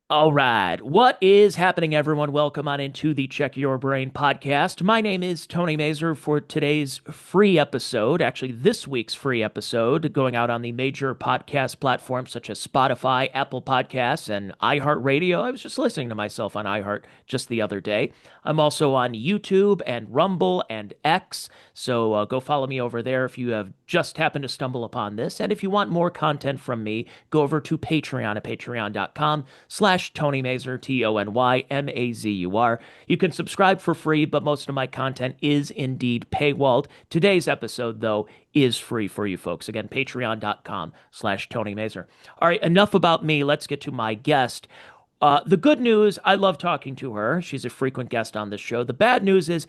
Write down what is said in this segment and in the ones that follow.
All right. What is happening, everyone? Welcome on into the Check Your Brain podcast. My name is Tony Mazur for today's free episode, actually, this week's free episode, going out on the major podcast platforms such as Spotify, Apple Podcasts, and iHeartRadio. I was just listening to myself on iHeart just the other day. I'm also on YouTube and Rumble and X. So go follow me over there if you have just happened to stumble upon this. And if you want more content from me, go over to Patreon at patreon.com/Tony Mazur, TonyMazur. You can subscribe for free, but most of my content is indeed paywalled. Today's episode, though, is free for you folks. Again, patreon.com/Tony Mazur. All right, enough about me. Let's get to my guest. The good news, I love talking to her. She's a frequent guest on this show. The bad news is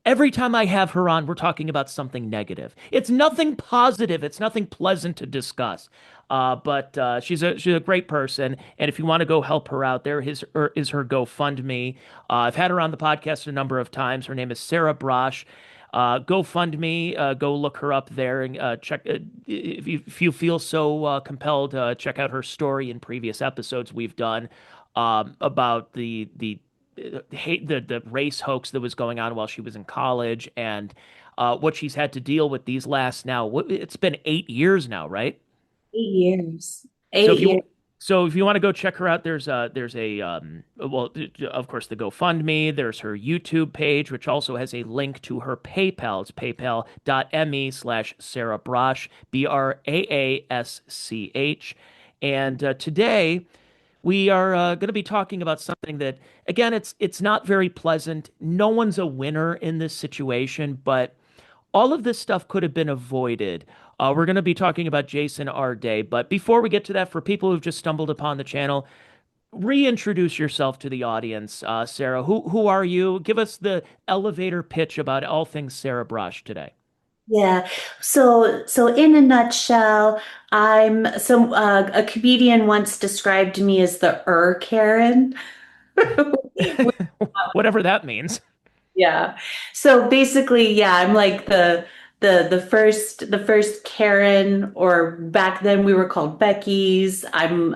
every time I have her on, we're talking about something negative. It's nothing positive. It's nothing pleasant to discuss. But she's a great person, and if you want to go help her out, is her GoFundMe. I've had her on the podcast a number of times. Her name is Sarah Braasch. GoFundMe, go look her up there and check if you feel so compelled. Check out her story in previous episodes we've done about the race hoax that was going on while she was in college and what she's had to deal with these last it's been 8 years now, right? 8 years. So Eight years. if you want to go check her out, of course, the GoFundMe. There's her YouTube page, which also has a link to her PayPal. It's paypal.me/Sarah Braasch, Braasch. And today we are going to be talking about something that, again, it's not very pleasant. No one's a winner in this situation, but all of this stuff could have been avoided. We're going to be talking about Jason Arday, but before we get to that, for people who've just stumbled upon the channel, reintroduce yourself to the audience. Sarah, who are you? Give us the elevator pitch about all things Sarah Braasch today. Yeah. So in a nutshell, a comedian once described me as the Karen. Whatever that means. Yeah. So basically, yeah, I'm like the first Karen, or back then we were called Becky's. I'm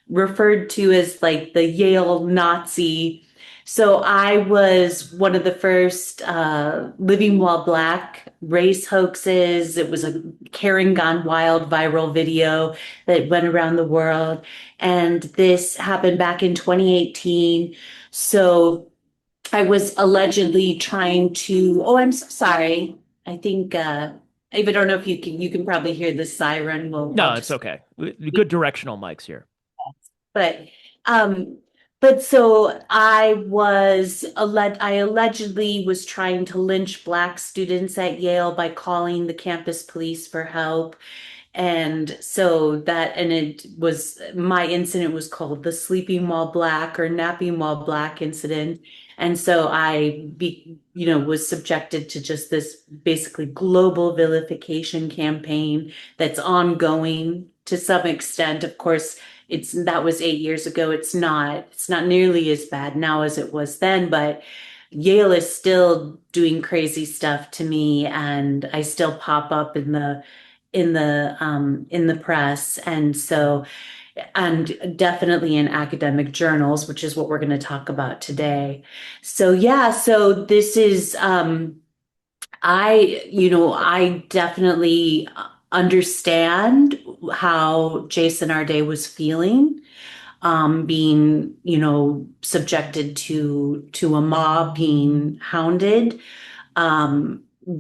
referred to as like the Yale Nazi. So I was one of the first living while black race hoaxes. It was a Karen Gone Wild viral video that went around the world. And this happened back in 2018. So I was allegedly trying to, oh, I'm so sorry. I think I don't know if you can probably hear the siren. I'll No, it's just, okay. Good directional mics here. but um but so I allegedly was trying to lynch black students at Yale by calling the campus police for help. And it was, my incident was called the sleeping while black or napping while black incident. And so was subjected to just this basically global vilification campaign that's ongoing to some extent. Of course, that was 8 years ago. It's not nearly as bad now as it was then, but Yale is still doing crazy stuff to me, and I still pop up in the press. And definitely in academic journals, which is what we're going to talk about today. So yeah, so this is I definitely understand how Jason Arday was feeling, being, subjected to a mob, being hounded,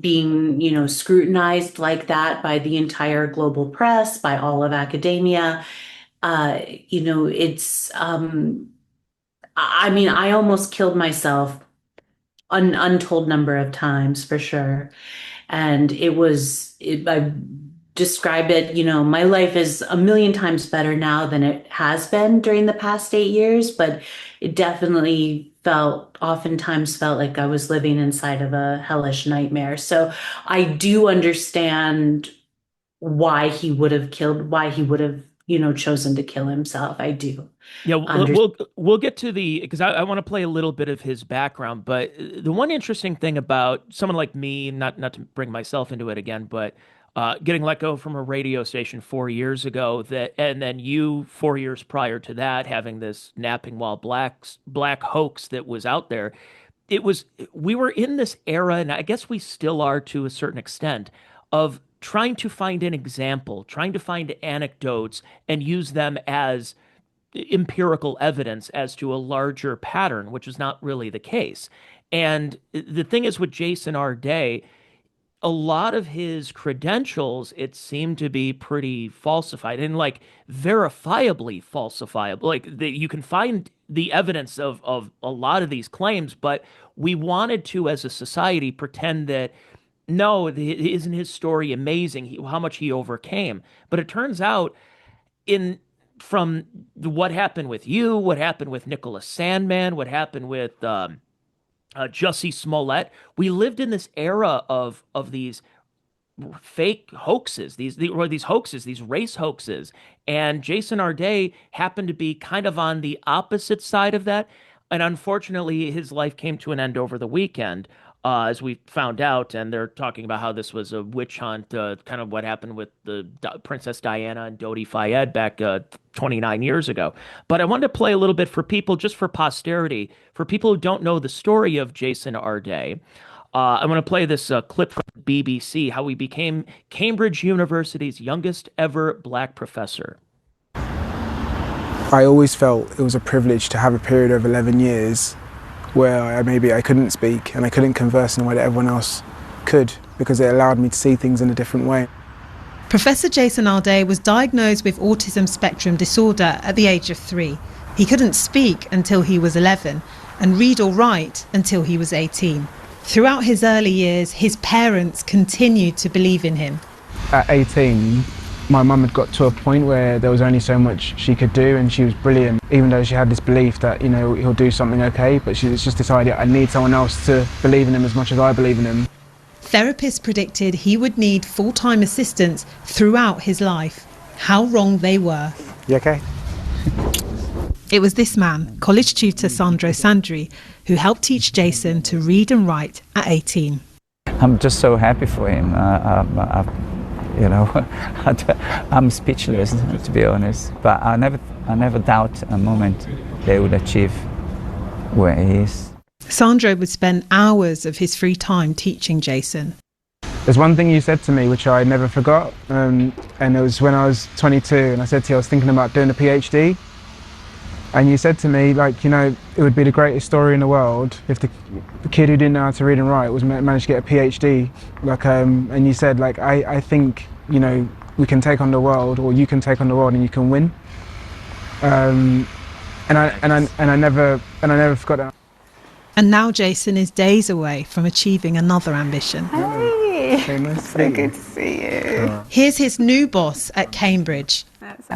being, scrutinized like that by the entire global press, by all of academia. It's I mean, I almost killed myself an untold number of times for sure. And I describe it, my life is a million times better now than it has been during the past 8 years, but it definitely oftentimes felt like I was living inside of a hellish nightmare. So I do understand why he would have, chosen to kill himself. I do Yeah, understand. we'll get to the because I want to play a little bit of his background, but the one interesting thing about someone like me, not to bring myself into it again, but getting let go from a radio station 4 years ago, that, and then you 4 years prior to that having this napping while black hoax that was out there. It was We were in this era, and I guess we still are to a certain extent, of trying to find an example, trying to find anecdotes and use them as empirical evidence as to a larger pattern, which is not really the case. And the thing is with Jason Arday, a lot of his credentials, it seemed to be pretty falsified and like verifiably falsifiable. You can find the evidence of a lot of these claims, but we wanted to, as a society, pretend that no, isn't his story amazing? How much he overcame. But it turns out, in from what happened with you, what happened with Nicholas Sandman, what happened with Jussie Smollett, we lived in this era of these fake hoaxes, these hoaxes, these race hoaxes. And Jason Arday happened to be kind of on the opposite side of that. And unfortunately, his life came to an end over the weekend, as we found out. And they're talking about how this was a witch hunt, kind of what happened with the Princess Diana and Dodi Fayed back 29 years ago. But I wanted to play a little bit for people, just for posterity, for people who don't know the story of Jason Arday. I'm going to play this clip from the BBC, how he became Cambridge University's youngest ever black professor. I always felt it was a privilege to have a period of 11 years where maybe I couldn't speak and I couldn't converse in a way that everyone else could, because it allowed me to see things in a different way. Professor Jason Arday was diagnosed with autism spectrum disorder at the age of 3. He couldn't speak until he was 11 and read or write until he was 18. Throughout his early years, his parents continued to believe in him. At 18, my mum had got to a point where there was only so much she could do, and she was brilliant, even though she had this belief that, you know, he'll do something okay, but it's just this idea, I need someone else to believe in him as much as I believe in him. Therapists predicted he would need full-time assistance throughout his life. How wrong they were. You okay? It was this man, college tutor Sandro Sandri, who helped teach Jason to read and write at 18. I'm just so happy for him. You know, I'm speechless, to be honest. But I never doubt a moment they would achieve where he is. Sandro would spend hours of his free time teaching Jason. There's one thing you said to me which I never forgot, and it was when I was 22, and I said to you I was thinking about doing a PhD. And you said to me, like, you know, it would be the greatest story in the world if the kid who didn't know how to read and write was managed to get a PhD. Like, and you said, like, I think, you know, we can take on the world, or you can take on the world, and you can win. And I never forgot that. And now Jason is days away from achieving another ambition. Hey, So good to see you. Here's his new boss at Cambridge.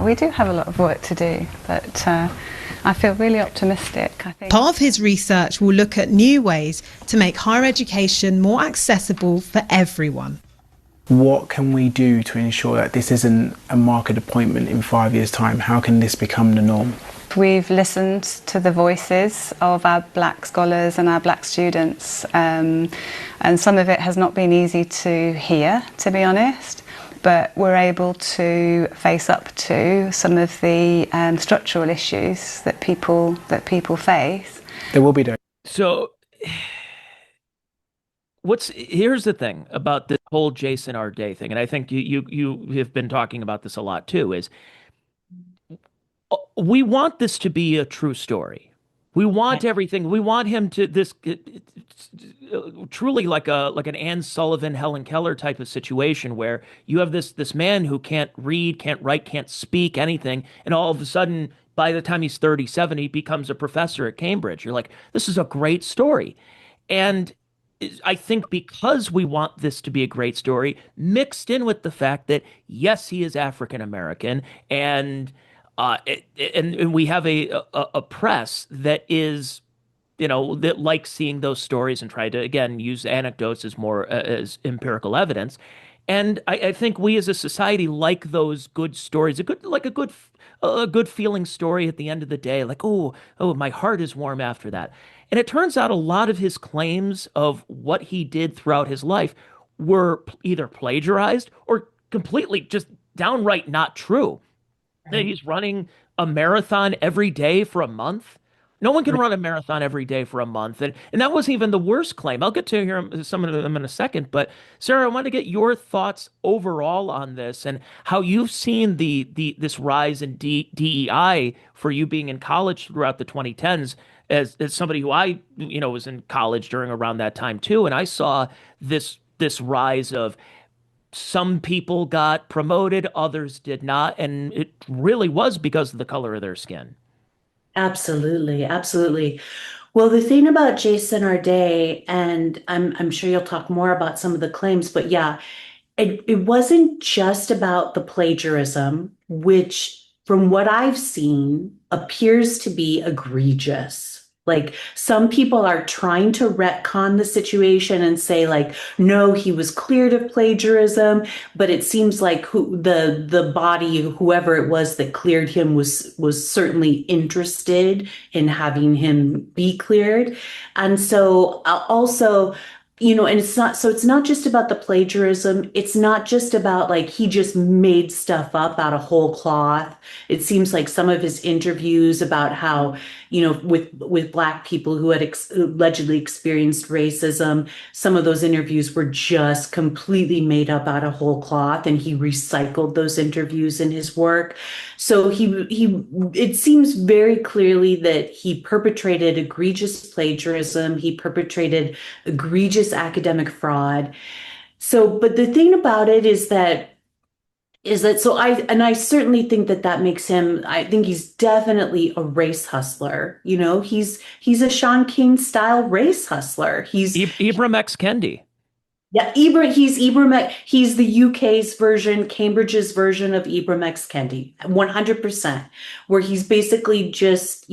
We do have a lot of work to do, but I feel really optimistic. I think Part of his research will look at new ways to make higher education more accessible for everyone. What can we do to ensure that this isn't a market appointment in 5 years' time? How can this become the norm? we've listened to the voices of our black scholars and our black students, and some of it has not been easy to hear, to be honest. But we're able to face up to some of the structural issues that people face. There will be though. So here's the thing about this whole Jason Arday thing, and I think you have been talking about this a lot too, is we want this to be a true story. We want everything. We want him to truly like an Anne Sullivan, Helen Keller type of situation where you have this man who can't read, can't write, can't speak anything, and all of a sudden, by the time he's 37, he becomes a professor at Cambridge. You're like, this is a great story. And I think because we want this to be a great story, mixed in with the fact that, yes, he is African American, and we have a press that is, that likes seeing those stories and try to, again, use anecdotes as more as empirical evidence. And I think we as a society like those good stories, a good feeling story at the end of the day, like, oh, my heart is warm after that. And it turns out a lot of his claims of what he did throughout his life were either plagiarized or completely just downright not true. That he's running a marathon every day for a month. No one can run a marathon every day for a month. And that wasn't even the worst claim. I'll get to hear some of them in a second. But Sarah, I want to get your thoughts overall on this and how you've seen the this rise in DEI for you being in college throughout the 2010s as somebody who was in college during around that time too. And I saw this rise of some people got promoted, others did not, and it really was because of the color of their skin. Absolutely, absolutely. Well, the thing about Jason Arday, and I'm sure you'll talk more about some of the claims, but yeah, it wasn't just about the plagiarism, which from what I've seen appears to be egregious. Like some people are trying to retcon the situation and say like, no, he was cleared of plagiarism, but it seems like the body, whoever it was that cleared him was certainly interested in having him be cleared. And so also, and it's not just about the plagiarism. It's not just about like he just made stuff up out of whole cloth. It seems like some of his interviews about how, with Black people who had allegedly experienced racism, some of those interviews were just completely made up out of whole cloth, and he recycled those interviews in his work. So it seems very clearly that he perpetrated egregious plagiarism. He perpetrated egregious academic fraud. So, but the thing about it so I certainly think that makes him, I think he's definitely a race hustler. He's a Sean King style race hustler. Ibram X. Kendi. Yeah, he's the UK's version, Cambridge's version of Ibram X. Kendi, 100%, where he's basically just,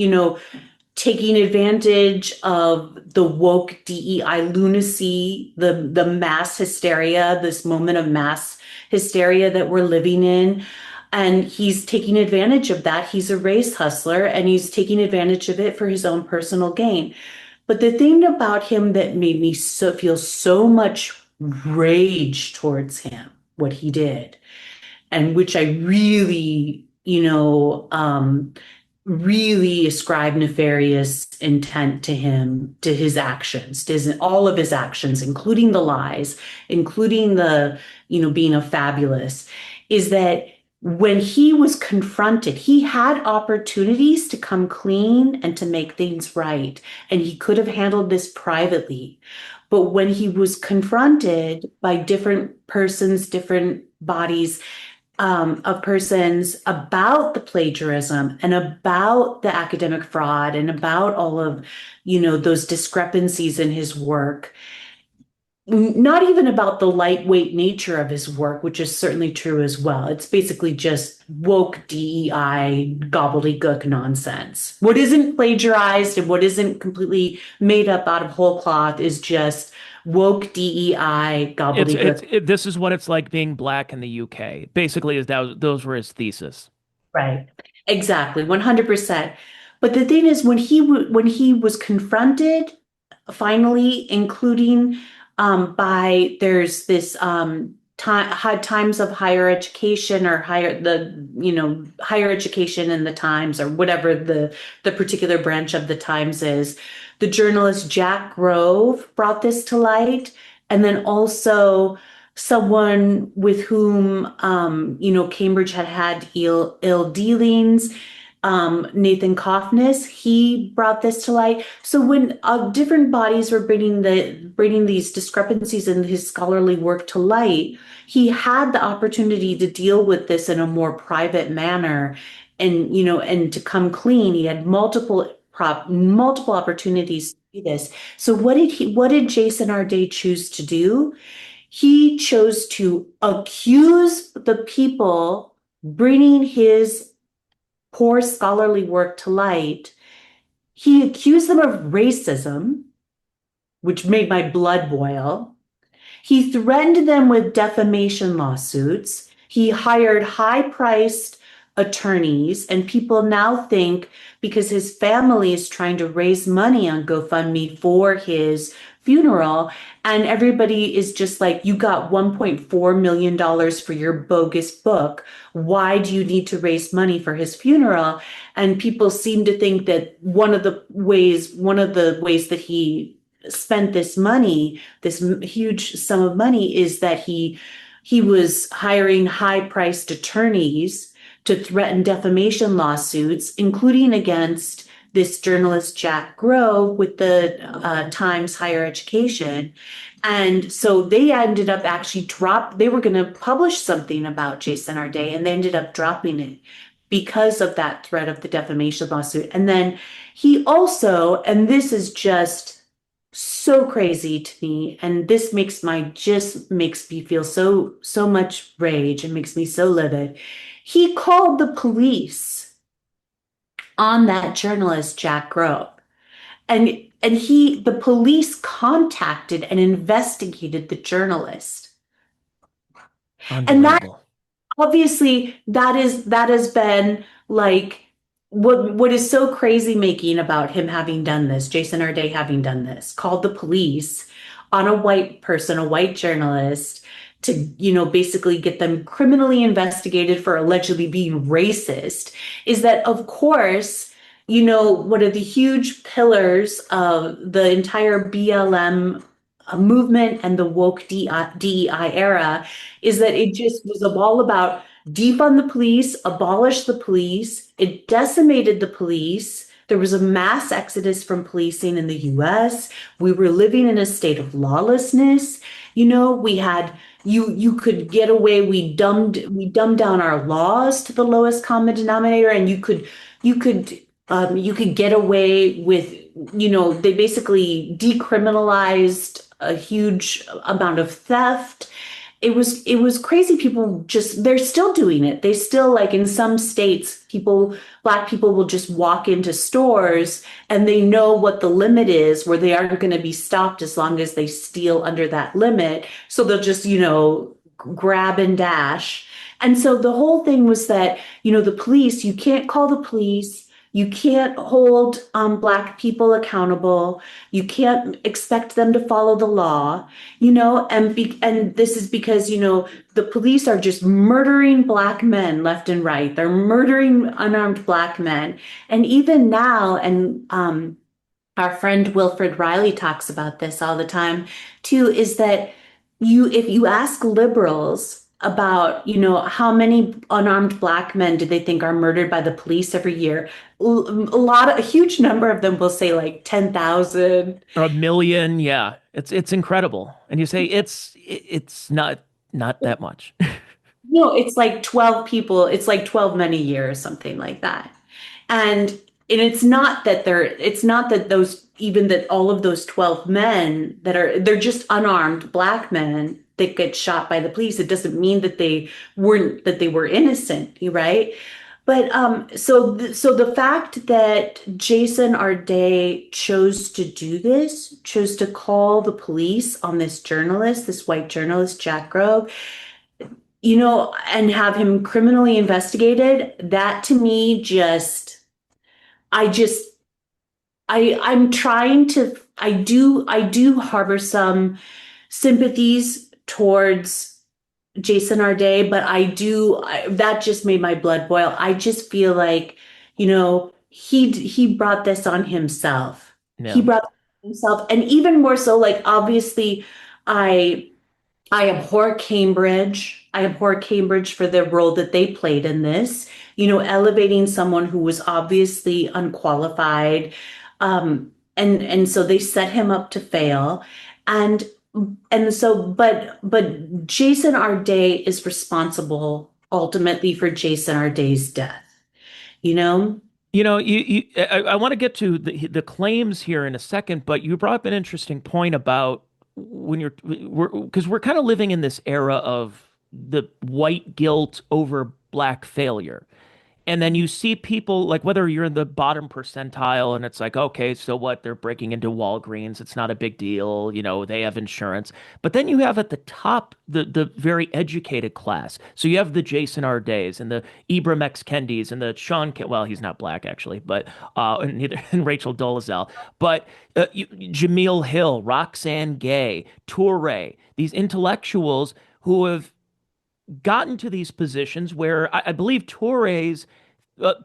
taking advantage of the woke DEI lunacy, the mass hysteria, this moment of mass hysteria that we're living in. And he's taking advantage of that. He's a race hustler and he's taking advantage of it for his own personal gain. But the thing about him that made me feel so much rage towards him, what he did, and which I really, really ascribe nefarious intent to him, to his actions, to all of his actions, including the lies, including the, being a fabulous, is that when he was confronted, he had opportunities to come clean and to make things right. And he could have handled this privately. But when he was confronted by different persons, different bodies, of persons about the plagiarism and about the academic fraud and about all of, those discrepancies in his work, not even about the lightweight nature of his work, which is certainly true as well. It's basically just woke DEI gobbledygook nonsense. What isn't plagiarized and what isn't completely made up out of whole cloth is just woke DEI gobbledygook. This is what it's like being Black in the UK. Basically, those were his thesis. Right. Exactly. 100%. But the thing is, when he was confronted, finally, including there's this times of higher education or higher education in the Times or whatever the particular branch of the Times is. The journalist Jack Grove brought this to light, and then also someone with whom Cambridge had ill dealings. Nathan Kaufness, he brought this to light. So when different bodies were bringing these discrepancies in his scholarly work to light, he had the opportunity to deal with this in a more private manner, and to come clean. He had multiple opportunities to do this. So what did Jason Arday choose to do? He chose to accuse the people bringing his poor scholarly work to light. He accused them of racism, which made my blood boil. He threatened them with defamation lawsuits. He hired high-priced attorneys, and people now think because his family is trying to raise money on GoFundMe for his funeral, and everybody is just like, you got $1.4 million for your bogus book. Why do you need to raise money for his funeral? And people seem to think that one of the ways that he spent this money, this huge sum of money, is that he was hiring high-priced attorneys to threaten defamation lawsuits, including against this journalist Jack Grove with the Times Higher Education. And so they ended up they were going to publish something about Jason Arday, and they ended up dropping it because of that threat of the defamation lawsuit. And then he also, and this is just so crazy to me, and this just makes me feel so much rage and makes me so livid. He called the police on that journalist Jack Grove, and the police contacted and investigated the journalist. And that, Unbelievable. obviously, that has been like what is so crazy making about him having done this, Jason Arday having done this, called the police on a white person, a white journalist, to, basically get them criminally investigated for allegedly being racist, is that, of course, one of the huge pillars of the entire BLM movement and the woke DEI era is that it just was all about defund the police, abolish the police. It decimated the police. There was a mass exodus from policing in the US. We were living in a state of lawlessness. We had you could get away. We dumbed down our laws to the lowest common denominator, and you could get away with, they basically decriminalized a huge amount of theft. It was crazy. They're still doing it. They still, like, in some states, Black people will just walk into stores and they know what the limit is, where they aren't going to be stopped as long as they steal under that limit. So they'll just, grab and dash. And so the whole thing was that, the police, you can't call the police. You can't hold Black people accountable. You can't expect them to follow the law, and this is because, the police are just murdering Black men left and right. They're murdering unarmed Black men. And even now, and our friend Wilfred Riley talks about this all the time too, is that if you ask liberals about, how many unarmed Black men do they think are murdered by the police every year, a huge number of them will say like 10,000. A million, yeah. It's incredible. And you say it's not that much. No, it's like 12 people. It's like 12 men a year or something like that. And it's not that all of those 12 men they're just unarmed Black men that get shot by the police. It doesn't mean that they were innocent, right? But so the fact that Jason Arday chose to call the police on this white journalist, Jack Grove, and have him criminally investigated, that to me I'm trying to, I do harbor some sympathies towards Jason Arday, but that just made my blood boil. I just feel like, he brought this on himself. Yeah. He brought it on himself. And even more so, like, obviously, I abhor Cambridge. I abhor Cambridge for the role that they played in this, elevating someone who was obviously unqualified. And so they set him up to fail. And so, but Jason Arday is responsible ultimately for Jason Arday's death, I want to get to the claims here in a second, but you brought up an interesting point about because we're kind of living in this era of the white guilt over Black failure. And then you see people like whether you're in the bottom percentile and it's like, okay, so what? They're breaking into Walgreens. It's not a big deal. You know, they have insurance. But then you have at the top the very educated class. So you have the Jason Ardays and the Ibram X. Kendis and the well, he's not black actually, but and neither and Rachel Dolezal. But Jameel Hill, Roxane Gay, Toure, these intellectuals who have gotten to these positions where I believe Toure's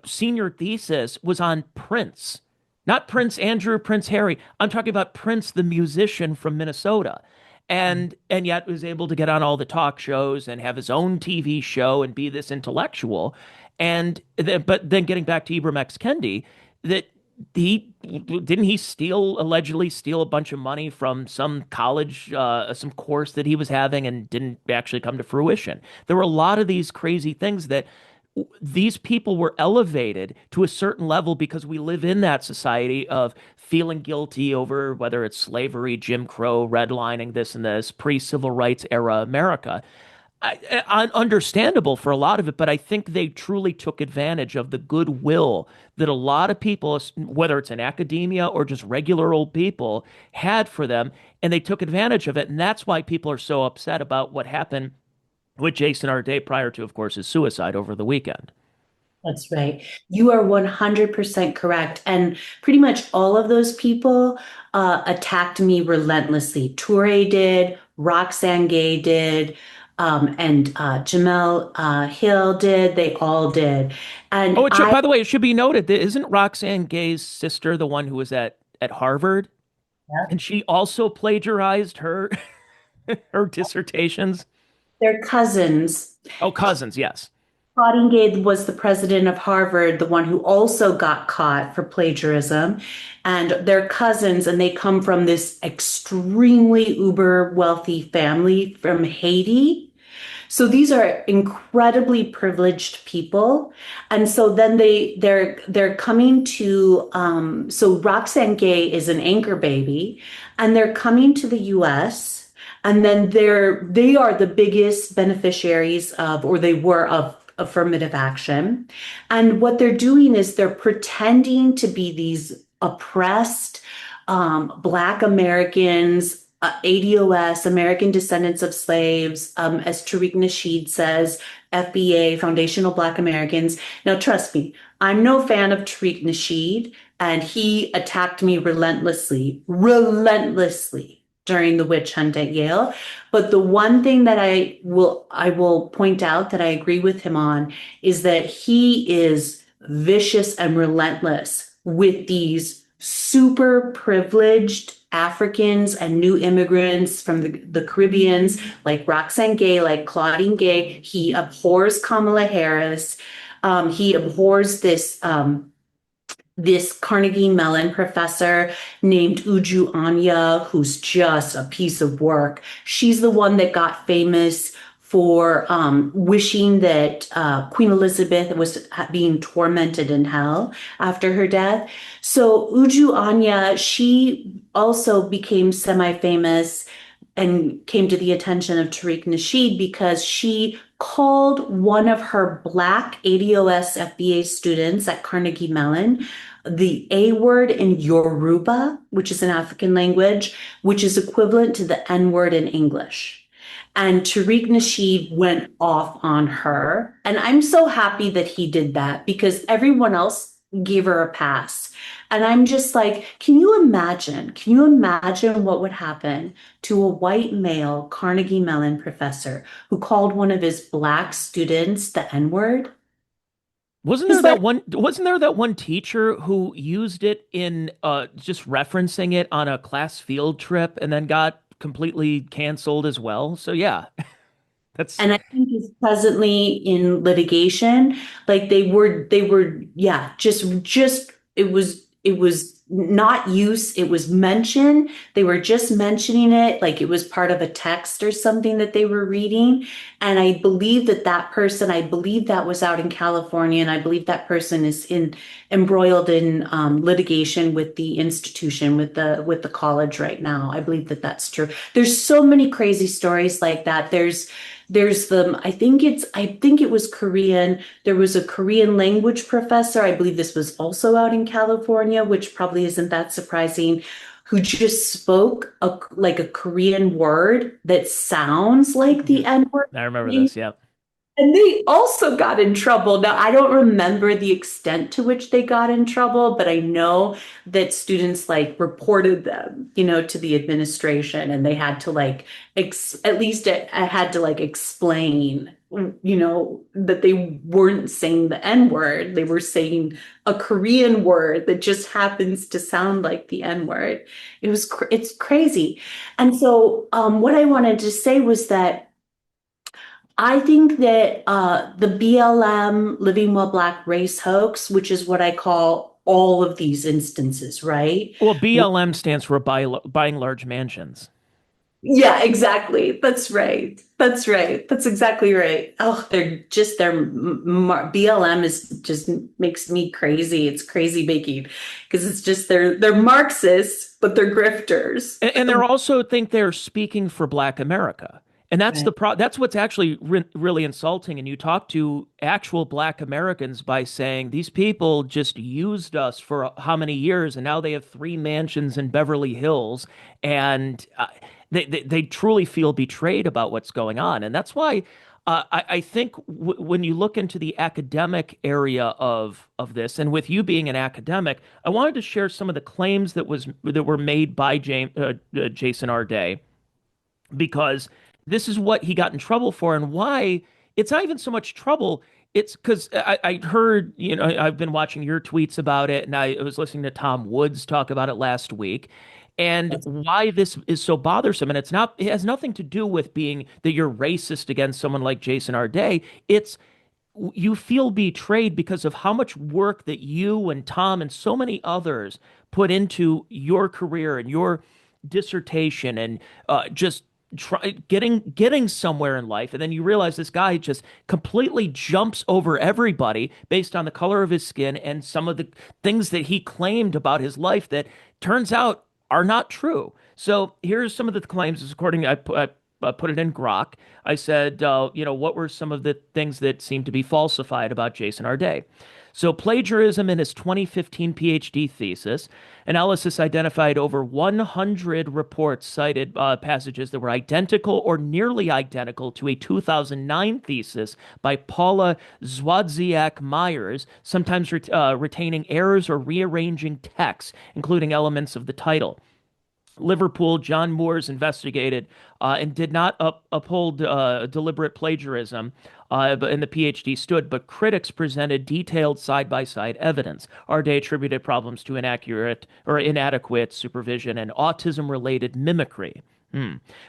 senior thesis was on Prince, not Prince Andrew, Prince Harry. I'm talking about Prince, the musician from Minnesota. And yet was able to get on all the talk shows and have his own TV show and be this intellectual. But then getting back to Ibram X. Kendi, that he allegedly steal a bunch of money from some college, some course that he was having and didn't actually come to fruition. There were a lot of these crazy things that these people were elevated to a certain level because we live in that society of feeling guilty over whether it's slavery, Jim Crow, redlining, this and this, pre-civil rights era America. Understandable for a lot of it, but I think they truly took advantage of the goodwill that a lot of people, whether it's in academia or just regular old people, had for them, and they took advantage of it. And that's why people are so upset about what happened with Jason Arday prior to, of course, his suicide over the weekend. That's right. You are 100% correct. And pretty much all of those people attacked me relentlessly. Toure did, Roxane Gay did, and Jamel Hill did. They all did. And by the way, it should be noted that isn't Roxane Gay's sister the one who was at Harvard? Yeah. And she also plagiarized her her dissertations. They're cousins. Oh, cousins, yes. Claudine Gay was the president of Harvard, the one who also got caught for plagiarism. And they're cousins, and they come from this extremely uber wealthy family from Haiti. So these are incredibly privileged people. And so then they're coming to so Roxane Gay is an anchor baby, and they're coming to the US. And then they are the biggest beneficiaries of, or they were, of affirmative action. And what they're doing is they're pretending to be these oppressed Black Americans, ADOS, American Descendants of Slaves, as Tariq Nasheed says, FBA, Foundational Black Americans. Now, trust me, I'm no fan of Tariq Nasheed, and he attacked me relentlessly during the witch hunt at Yale. But the one thing that I will point out that I agree with him on is that he is vicious and relentless with these super privileged Africans and new immigrants from the Caribbeans, like Roxane Gay, like Claudine Gay. He abhors Kamala Harris. He abhors this Carnegie Mellon professor named Uju Anya, who's just a piece of work. She's the one that got famous for wishing that Queen Elizabeth was being tormented in hell after her death. So Uju Anya, she also became semi-famous and came to the attention of Tariq Nasheed because she called one of her Black ADOS FBA students at Carnegie Mellon the A word in Yoruba, which is an African language, which is equivalent to the N word in English. And Tariq Nasheed went off on her. And I'm so happy that he did that because everyone else gave her a pass. And I'm just like, can you imagine what would happen to a white male Carnegie Mellon professor who called one of his Black students the N-word? Wasn't there that one teacher who used it in just referencing it on a class field trip and then got completely canceled as well? So yeah. And I think is presently in litigation. Like they were, yeah, just it was not use, it was mention. They were just mentioning it like it was part of a text or something that they were reading. And I believe that person, I believe that was out in California, and I believe that person is embroiled in litigation with the institution, with the college right now. I believe that that's true. There's so many crazy stories like that. I think it was Korean. There was a Korean language professor. I believe this was also out in California, which probably isn't that surprising, who just spoke like a Korean word that sounds like the N-word. I remember this. Yeah. And they also got in trouble. Now, I don't remember the extent to which they got in trouble, but I know that students like reported them, to the administration, and they had to like at least I had to like explain, that they weren't saying the N-word. They were saying a Korean word that just happens to sound like the N-word. It's crazy. And so, what I wanted to say was that I think that the BLM Living While Black race hoax, which is what I call all of these instances, right? Well, BLM stands for buying large mansions. Yeah, exactly. That's right. That's right. That's exactly right. Oh, BLM is just makes me crazy. It's crazy baking because it's just they're Marxists, but they're grifters. And they're also think they're speaking for Black America. And that's Right. that's what's actually really insulting. And you talk to actual Black Americans by saying these people just used us for how many years, and now they have three mansions in Beverly Hills, and they truly feel betrayed about what's going on. And that's why I think when you look into the academic area of this, and with you being an academic, I wanted to share some of the claims that were made by Jason Arday, because this is what he got in trouble for, and why it's not even so much trouble. It's because I heard, I've been watching your tweets about it, and I was listening to Tom Woods talk about it last week, and why this is so bothersome. And it has nothing to do with being that you're racist against someone like Jason Arday. It's you feel betrayed because of how much work that you and Tom and so many others put into your career and your dissertation, and just getting somewhere in life, and then you realize this guy just completely jumps over everybody based on the color of his skin and some of the things that he claimed about his life that turns out are not true. So here's some of the claims. According, I put it in Grok. I said, what were some of the things that seemed to be falsified about Jason Arday? So, plagiarism in his 2015 PhD thesis. Analysis identified over 100 reports cited passages that were identical or nearly identical to a 2009 thesis by Paula Zwadziak-Myers, sometimes retaining errors or rearranging text, including elements of the title. Liverpool, John Moores investigated and did not uphold deliberate plagiarism in the PhD stood, but critics presented detailed side-by-side evidence. Arday attributed problems to inaccurate or inadequate supervision and autism-related mimicry.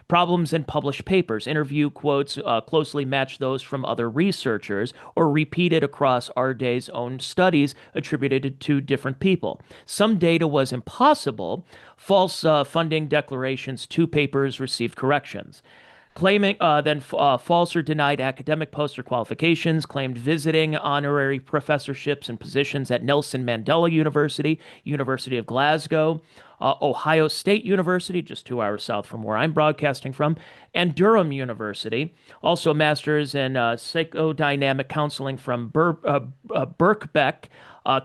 Problems in published papers. Interview quotes closely match those from other researchers or repeated across Arday's own studies attributed to different people. Some data was impossible. False funding declarations. Two papers received corrections. Claiming false or denied academic posts or qualifications, claimed visiting honorary professorships and positions at Nelson Mandela University, University of Glasgow, Ohio State University, just 2 hours south from where I'm broadcasting from, and Durham University. Also, a master's in psychodynamic counseling from Birkbeck.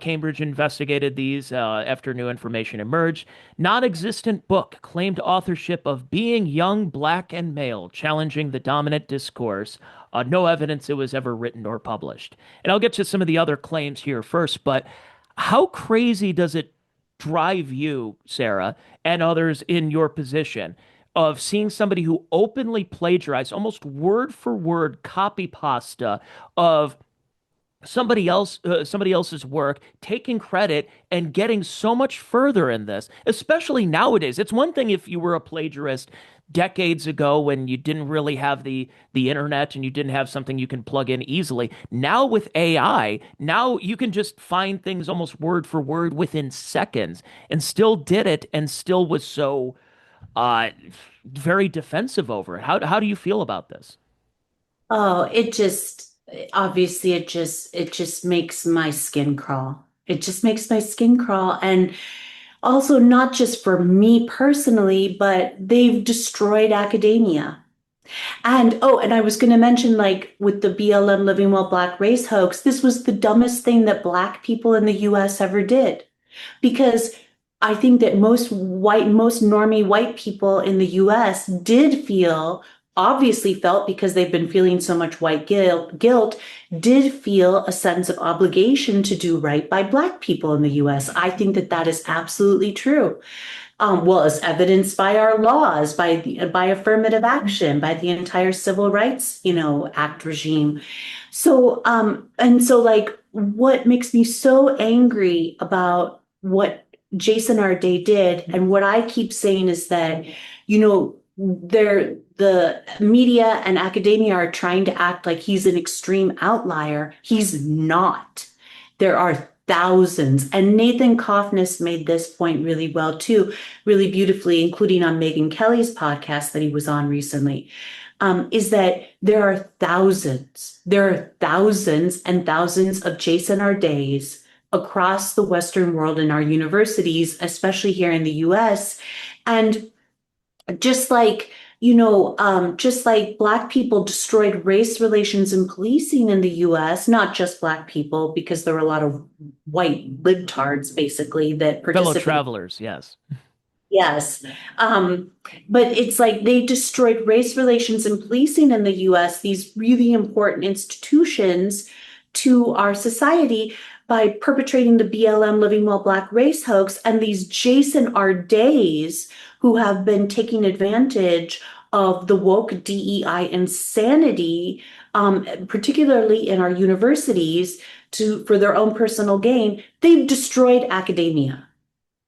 Cambridge investigated these after new information emerged. Non-existent book claimed authorship of Being Young, Black, and Male, challenging the dominant discourse. No evidence it was ever written or published. And I'll get to some of the other claims here first, but how crazy does it drive you, Sarah, and others in your position of seeing somebody who openly plagiarized, almost word for word copy pasta of somebody else's work, taking credit and getting so much further in this, especially nowadays? It's one thing if you were a plagiarist decades ago when you didn't really have the internet and you didn't have something you can plug in easily. Now with AI, now you can just find things almost word for word within seconds, and still did it and still was so uh very defensive over it. How do you feel about this? Oh, obviously it just makes my skin crawl. It just makes my skin crawl. And also not just for me personally, but they've destroyed academia. And oh, and I was going to mention, like with the BLM Living Well Black race hoax, this was the dumbest thing that Black people in the US ever did. Because I think that most normie white people in the US did feel, obviously felt because they've been feeling so much white guilt, did feel a sense of obligation to do right by Black people in the US. I think that that is absolutely true. Well, as evidenced by our laws, by affirmative action, by the entire civil rights, act regime. So, and so like what makes me so angry about what Jason Arday did, and what I keep saying is that, the media and academia are trying to act like he's an extreme outlier. He's not. There are thousands, and Nathan Kaufness made this point really well too, really beautifully, including on Megyn Kelly's podcast that he was on recently, is that there are thousands and thousands of Jason Ardays across the Western world in our universities, especially here in the US. And just like, just like Black people destroyed race relations and policing in the US, not just Black people, because there were a lot of white libtards basically that Fellow participated. travelers, yes. Yes. But it's like they destroyed race relations and policing in the US, these really important institutions to our society, by perpetrating the BLM Living Well Black race hoax, and these Jason Ardays who have been taking advantage of the woke DEI insanity, particularly in our universities, for their own personal gain. They've destroyed academia.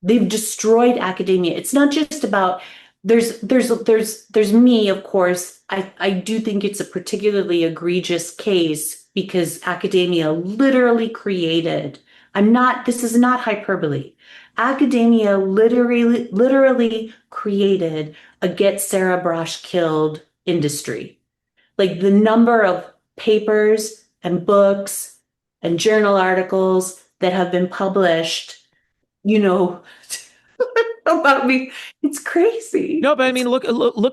They've destroyed academia. It's not just about there's me, of course. I do think it's a particularly egregious case because academia literally created, this is not hyperbole. Academia literally created a get Sarah Braasch killed industry. Like the number of papers and books and journal articles that have been published, about me. It's crazy. No, but I mean, look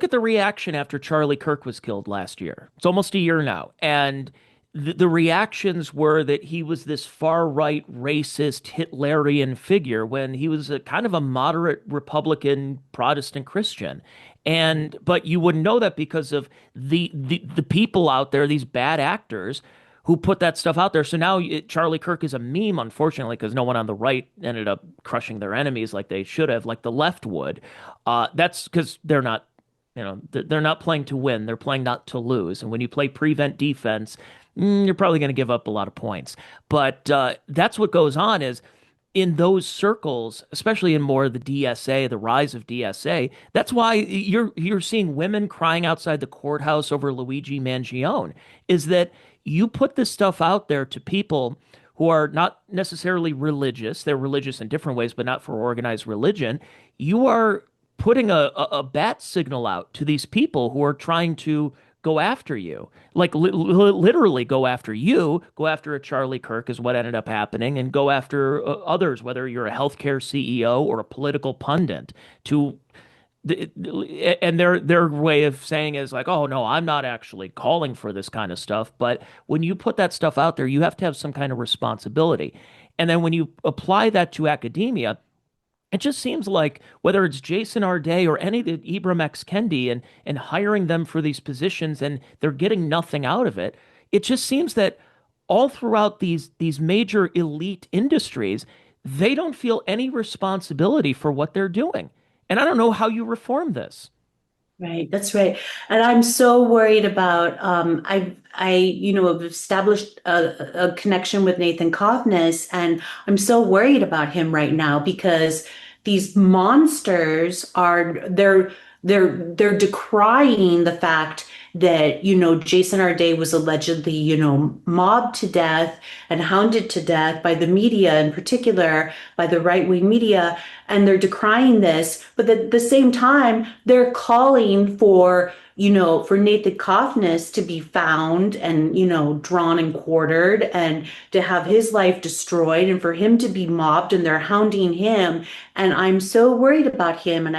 at the reaction after Charlie Kirk was killed last year. It's almost a year now, and the reactions were that he was this far right, racist, Hitlerian figure when he was a kind of a moderate Republican Protestant Christian. But you wouldn't know that because of the people out there, these bad actors who put that stuff out there. So now Charlie Kirk is a meme, unfortunately, because no one on the right ended up crushing their enemies like they should have, like the left would. That's because they're not, they're not playing to win. They're playing not to lose. And when you play prevent defense, you're probably going to give up a lot of points. But that's what goes on is in those circles, especially in more of the DSA, the rise of DSA. That's why you're seeing women crying outside the courthouse over Luigi Mangione. Is that you put this stuff out there to people who are not necessarily religious. They're religious in different ways, but not for organized religion. You are putting a bat signal out to these people who are trying to go after you, like literally go after you, go after a Charlie Kirk is what ended up happening, and go after others, whether you're a healthcare CEO or a political pundit, to and their way of saying is like, oh no, I'm not actually calling for this kind of stuff. But when you put that stuff out there, you have to have some kind of responsibility. And then when you apply that to academia, it just seems like whether it's Jason Arday or any of the Ibram X. Kendi and hiring them for these positions and they're getting nothing out of it, it just seems that all throughout these major elite industries, they don't feel any responsibility for what they're doing. And I don't know how you reform this. Right, that's right. And I'm so worried about have established a connection with Nathan Kaufness, and I'm so worried about him right now because these monsters they're decrying the fact that, Jason Arday was allegedly, mobbed to death and hounded to death by the media, in particular by the right-wing media, and they're decrying this. But at the same time, they're calling for, for Nathan Kaufness to be found and, drawn and quartered and to have his life destroyed and for him to be mobbed, and they're hounding him. And I'm so worried about him. And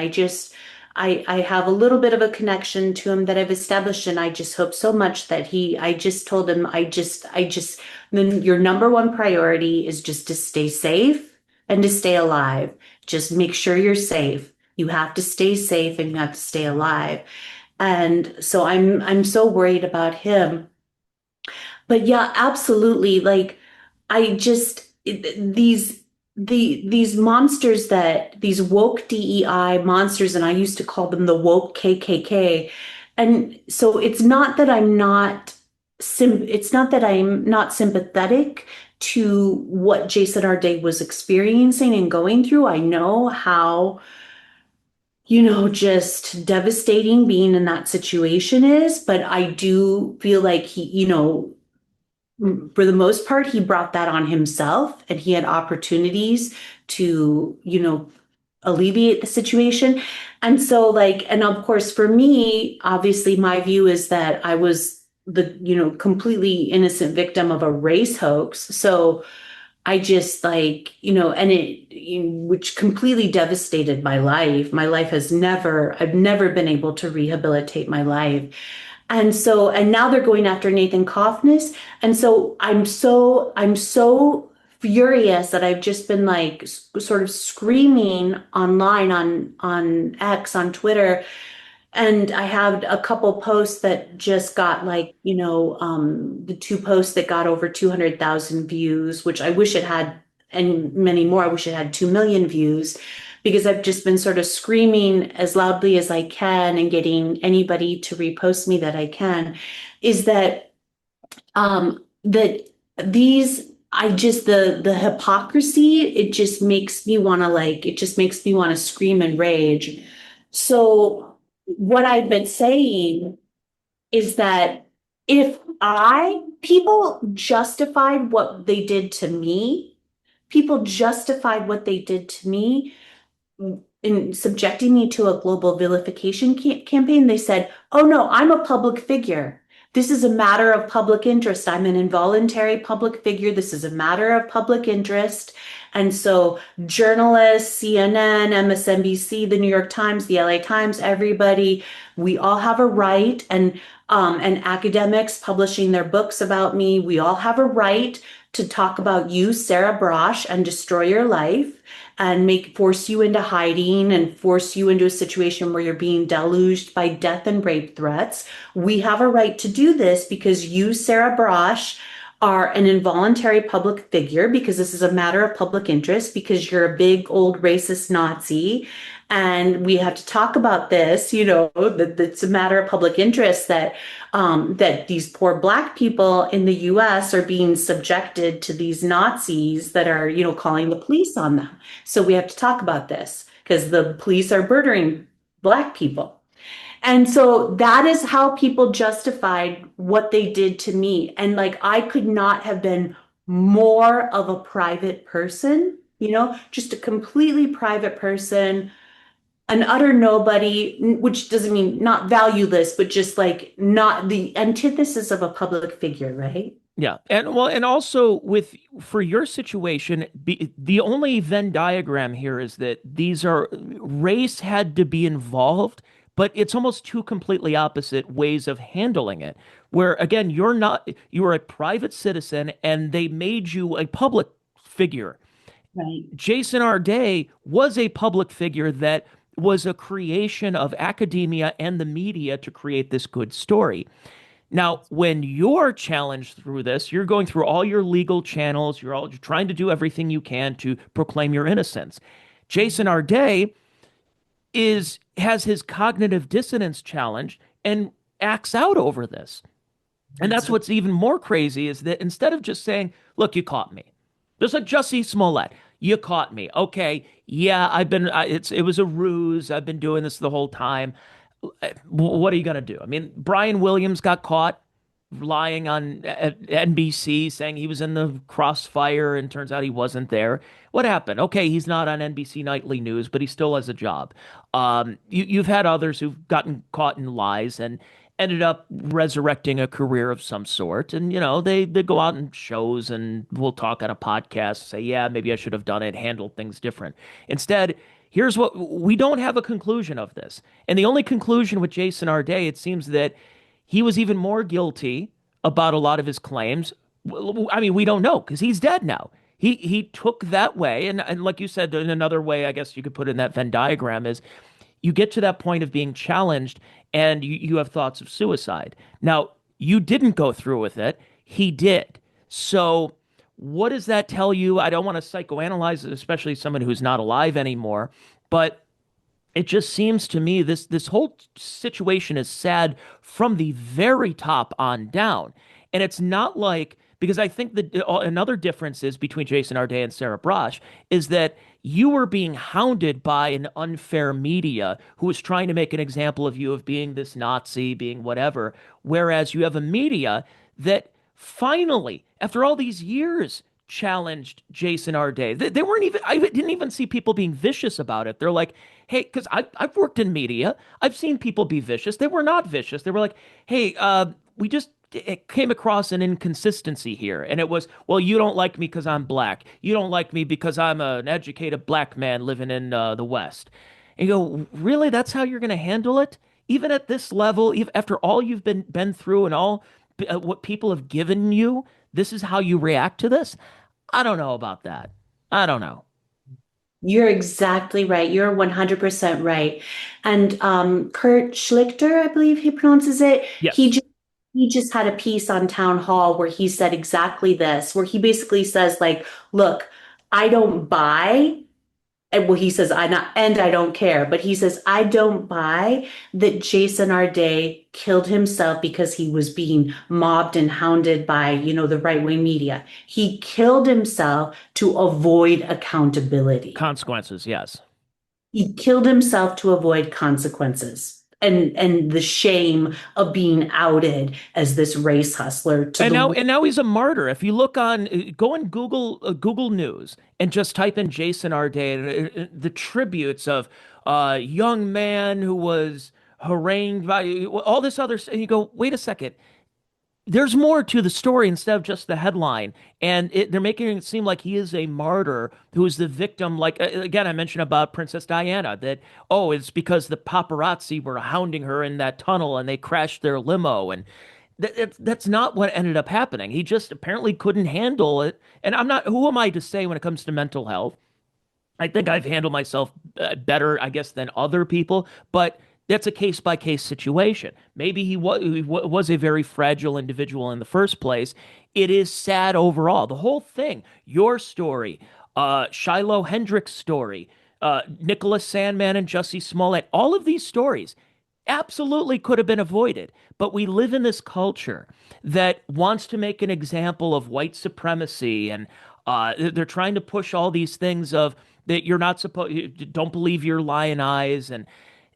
I have a little bit of a connection to him that I've established, and I just hope so much that I just told him, then your number one priority is just to stay safe and to stay alive. Just make sure you're safe. You have to stay safe and you have to stay alive. And so I'm so worried about him. But yeah, absolutely. Like I just these monsters, that these woke DEI monsters, and I used to call them the woke KKK. And so it's not that I'm not sympathetic to what Jason Arday was experiencing and going through. I know how, just devastating being in that situation is, but I do feel like for the most part, he brought that on himself, and he had opportunities to, alleviate the situation. And so, and of course, for me, obviously, my view is that I was the, completely innocent victim of a race hoax. So I just which completely devastated my life. My life I've never been able to rehabilitate my life. And now they're going after Nathan Kaufness. And so I'm so furious that I've just been sort of screaming online on X, on Twitter. And I have a couple posts that just got the two posts that got over 200,000 views, which I wish it had, and many more. I wish it had 2 million views, because I've just been sort of screaming as loudly as I can and getting anybody to repost me that I can, is that that these I just the hypocrisy, it just makes me want to scream and rage. So what I've been saying is that if people justified what they did to me, people justified what they did to me in subjecting me to a global vilification campaign. They said, oh no, I'm a public figure. This is a matter of public interest. I'm an involuntary public figure. This is a matter of public interest. And so journalists, CNN, MSNBC, the New York Times, the LA Times, everybody, we all have a right, and academics publishing their books about me, we all have a right to talk about you, Sarah Braasch, and destroy your life and force you into hiding and force you into a situation where you're being deluged by death and rape threats. We have a right to do this because you, Sarah Braasch, are an involuntary public figure, because this is a matter of public interest, because you're a big old racist Nazi. And we have to talk about this, that it's a matter of public interest that these poor Black people in the US are being subjected to these Nazis that are, calling the police on them. So we have to talk about this because the police are murdering Black people. And so that is how people justified what they did to me. And I could not have been more of a private person, just a completely private person, an utter nobody, which doesn't mean not valueless, but just not the antithesis of a public figure, right? Yeah. And also for your situation, the only Venn diagram here is that race had to be involved, but it's almost two completely opposite ways of handling it. Where again, you're a private citizen and they made you a public figure. Right. Jason Arday was a public figure that was a creation of academia and the media to create this good story. Now, when you're challenged through this, you're going through all your legal channels, you're trying to do everything you can to proclaim your innocence. Jason Arday has his cognitive dissonance challenged and acts out over this. And that's what's even more crazy, is that instead of just saying, look, you caught me. Just like Jussie Smollett, you caught me. Okay, yeah, it was a ruse. I've been doing this the whole time. What are you going to do? I mean, Brian Williams got caught lying on NBC saying he was in the crossfire, and turns out he wasn't there. What happened? Okay, he's not on NBC Nightly News, but he still has a job. You've had others who've gotten caught in lies, and ended up resurrecting a career of some sort. And, they go out in shows and we'll talk on a podcast, say, yeah, maybe I should have done it, handled things different. Instead, here's what we don't have a conclusion of this. And the only conclusion with Jason Arday, it seems that he was even more guilty about a lot of his claims. I mean, we don't know because he's dead now. He took that way, and like you said, in another way, I guess you could put it in that Venn diagram is you get to that point of being challenged and you have thoughts of suicide. Now, you didn't go through with it. He did. So what does that tell you? I don't want to psychoanalyze it, especially someone who's not alive anymore, but it just seems to me this whole situation is sad from the very top on down. And it's not like because I think that another difference is between Jason Arday and Sarah Braasch is that you were being hounded by an unfair media who was trying to make an example of you of being this Nazi, being whatever, whereas you have a media that finally, after all these years, challenged Jason Arday. They weren't even, I didn't even see people being vicious about it. They're like, hey, because I've worked in media. I've seen people be vicious. They were not vicious. They were like, hey, we just it came across an inconsistency here. And it was, well, you don't like me because I'm black. You don't like me because I'm an educated black man living in the West. And you go, really? That's how you're going to handle it? Even at this level, even after all you've been through and all what people have given you, this is how you react to this? I don't know about that. I don't know. You're exactly right. You're 100% right. And Kurt Schlichter, I believe he pronounces it. Yes. He just had a piece on Town Hall where he said exactly this, where he basically says, like, look, I don't buy, and well, he says, I don't care, but he says, I don't buy that Jason Arday killed himself because he was being mobbed and hounded by, the right-wing media. He killed himself to avoid accountability. Consequences, yes. He killed himself to avoid consequences. And the shame of being outed as this race hustler. And now he's a martyr. If you look go on Google News and just type in Jason Arday, the tributes of a young man who was harangued by all this other, and you go, wait a second. There's more to the story instead of just the headline. And they're making it seem like he is a martyr who is the victim. Like, again, I mentioned about Princess Diana that, oh, it's because the paparazzi were hounding her in that tunnel and they crashed their limo. And that's not what ended up happening. He just apparently couldn't handle it. And who am I to say when it comes to mental health? I think I've handled myself better, I guess, than other people. But that's a case-by-case situation. Maybe he was a very fragile individual in the first place. It is sad overall. The whole thing, your story, Shiloh Hendricks' story, Nicholas Sandmann and Jussie Smollett, all of these stories absolutely could have been avoided. But we live in this culture that wants to make an example of white supremacy, and they're trying to push all these things of that you're not supposed, don't believe your lion eyes, and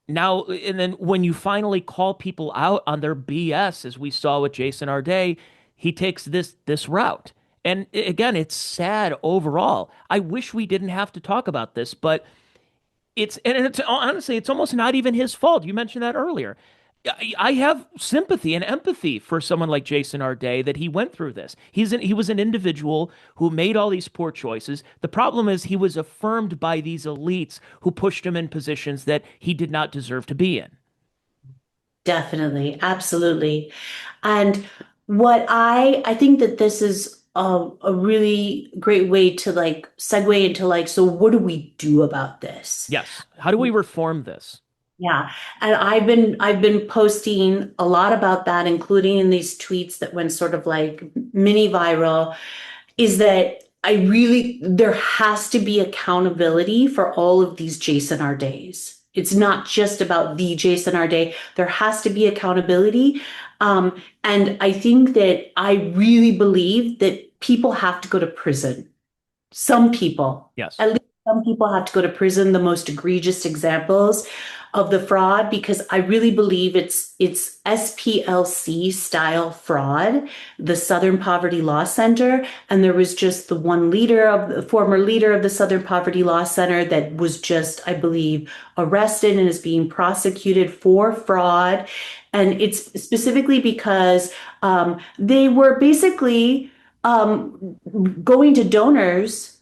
then when you finally call people out on their BS, as we saw with Jason Arday, he takes this route. And again, it's sad overall. I wish we didn't have to talk about this, but it's honestly, it's almost not even his fault. You mentioned that earlier. I have sympathy and empathy for someone like Jason Arday that he went through this. He was an individual who made all these poor choices. The problem is he was affirmed by these elites who pushed him in positions that he did not deserve to be in. Definitely, absolutely. And what I think that this is a really great way to segue into so what do we do about this? Yes. How do we reform this? Yeah. And I've been posting a lot about that, including in these tweets that went sort of mini viral, is that there has to be accountability for all of these Jason Ardays. It's not just about the Jason Arday. There has to be accountability. And I think that I really believe that people have to go to prison. Some people. Yes. At least some people have to go to prison, the most egregious examples of the fraud, because I really believe it's SPLC style fraud, the Southern Poverty Law Center. And there was just the one former leader of the Southern Poverty Law Center that was just, I believe, arrested and is being prosecuted for fraud. And it's specifically because they were basically going to donors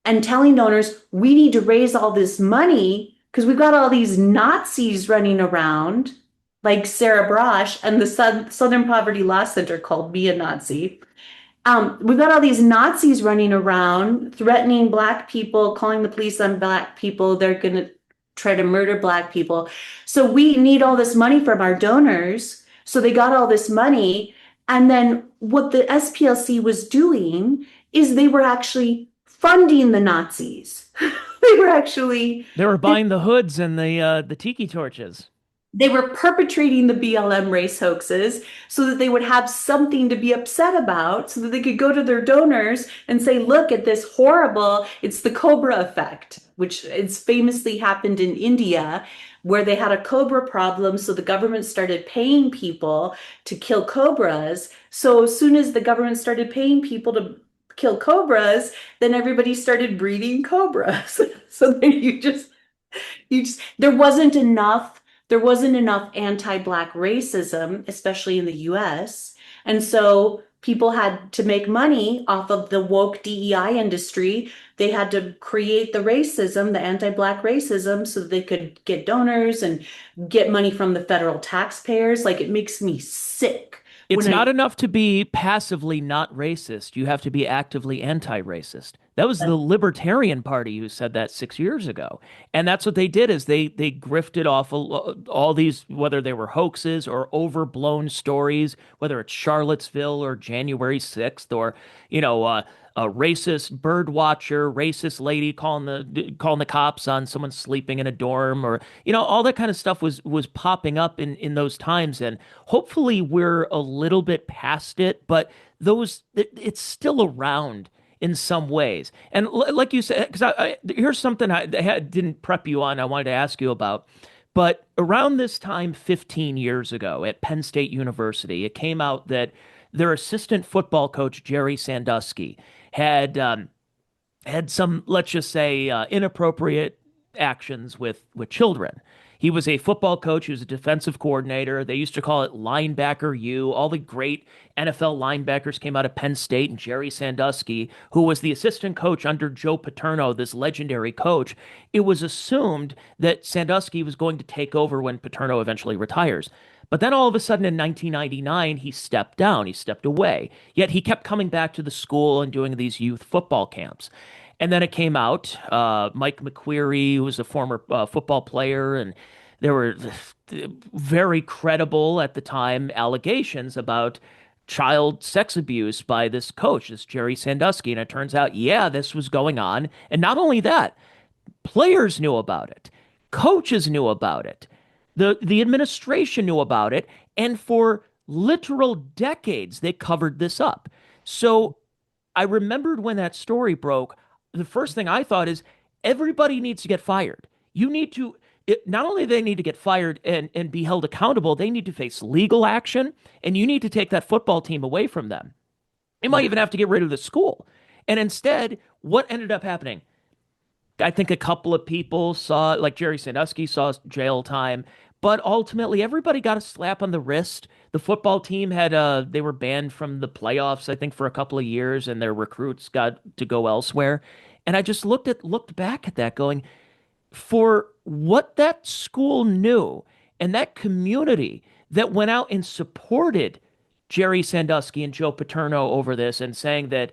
and telling donors, we need to raise all this money because we've got all these Nazis running around, like Sarah Braasch and the Southern Poverty Law Center called me a Nazi. We've got all these Nazis running around, threatening Black people, calling the police on Black people. They're going to try to murder Black people. So we need all this money from our donors. So they got all this money. And then what the SPLC was doing is they were actually funding the Nazis. They were buying the hoods and the tiki torches. They were perpetrating the BLM race hoaxes so that they would have something to be upset about, so that they could go to their donors and say, look at this horrible, it's the Cobra effect, which it's famously happened in India, where they had a cobra problem. So the government started paying people to kill cobras. So as soon as the government started paying people to kill cobras, then everybody started breeding cobras. So then there wasn't enough anti-Black racism, especially in the US. And so people had to make money off of the woke DEI industry. They had to create the racism, the anti-Black racism, so that they could get donors and get money from the federal taxpayers. Like, it makes me sick. It's not enough to be passively not racist. You have to be actively anti-racist. That was the Libertarian Party who said that 6 years ago. And that's what they did, is they grifted off all these, whether they were hoaxes or overblown stories, whether it's Charlottesville or January 6th or, a racist bird watcher, racist lady calling the cops on someone sleeping in a dorm, or all that kind of stuff was popping up in those times. And hopefully we're a little bit past it, but it's still around in some ways. And like you said, because here's something I didn't prep you on, I wanted to ask you about. But around this time, 15 years ago, at Penn State University, it came out that their assistant football coach, Jerry Sandusky, had some, let's just say, inappropriate actions with children. He was a football coach. He was a defensive coordinator. They used to call it linebacker U. All the great NFL linebackers came out of Penn State, and Jerry Sandusky, who was the assistant coach under Joe Paterno, this legendary coach, it was assumed that Sandusky was going to take over when Paterno eventually retires. But then all of a sudden in 1999, he stepped down. He stepped away. Yet he kept coming back to the school and doing these youth football camps. And then it came out, Mike McQueary, who was a former football player, and there were very credible at the time allegations about child sex abuse by this coach, this Jerry Sandusky. And it turns out, yeah, this was going on. And not only that, players knew about it. Coaches knew about it. The administration knew about it. And for literal decades, they covered this up. So I remembered when that story broke, the first thing I thought is everybody needs to get fired. Not only do they need to get fired and be held accountable, they need to face legal action, and you need to take that football team away from them. You might even have to get rid of the school. And instead, what ended up happening? I think a couple of people saw, like Jerry Sandusky saw jail time, but ultimately everybody got a slap on the wrist. The football team they were banned from the playoffs, I think, for a couple of years, and their recruits got to go elsewhere. And I just looked back at that going, for what that school knew and that community that went out and supported Jerry Sandusky and Joe Paterno over this and saying that,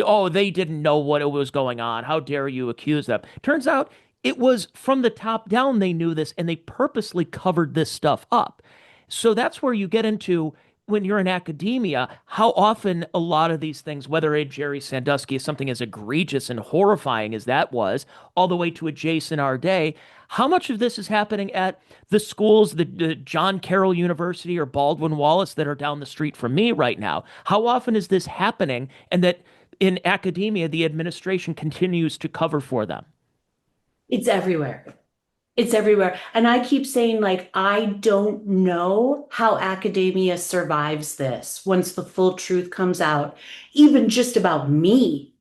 oh, they didn't know what was going on. How dare you accuse them? Turns out it was from the top down they knew this, and they purposely covered this stuff up. So that's where you get into, when you're in academia, how often a lot of these things, whether a Jerry Sandusky is something as egregious and horrifying as that was, all the way to a Jason Arday, how much of this is happening at the schools, the John Carroll University or Baldwin Wallace that are down the street from me right now? How often is this happening, and that in academia, the administration continues to cover for them? It's everywhere. It's everywhere. And I keep saying, like, I don't know how academia survives this once the full truth comes out, even just about me.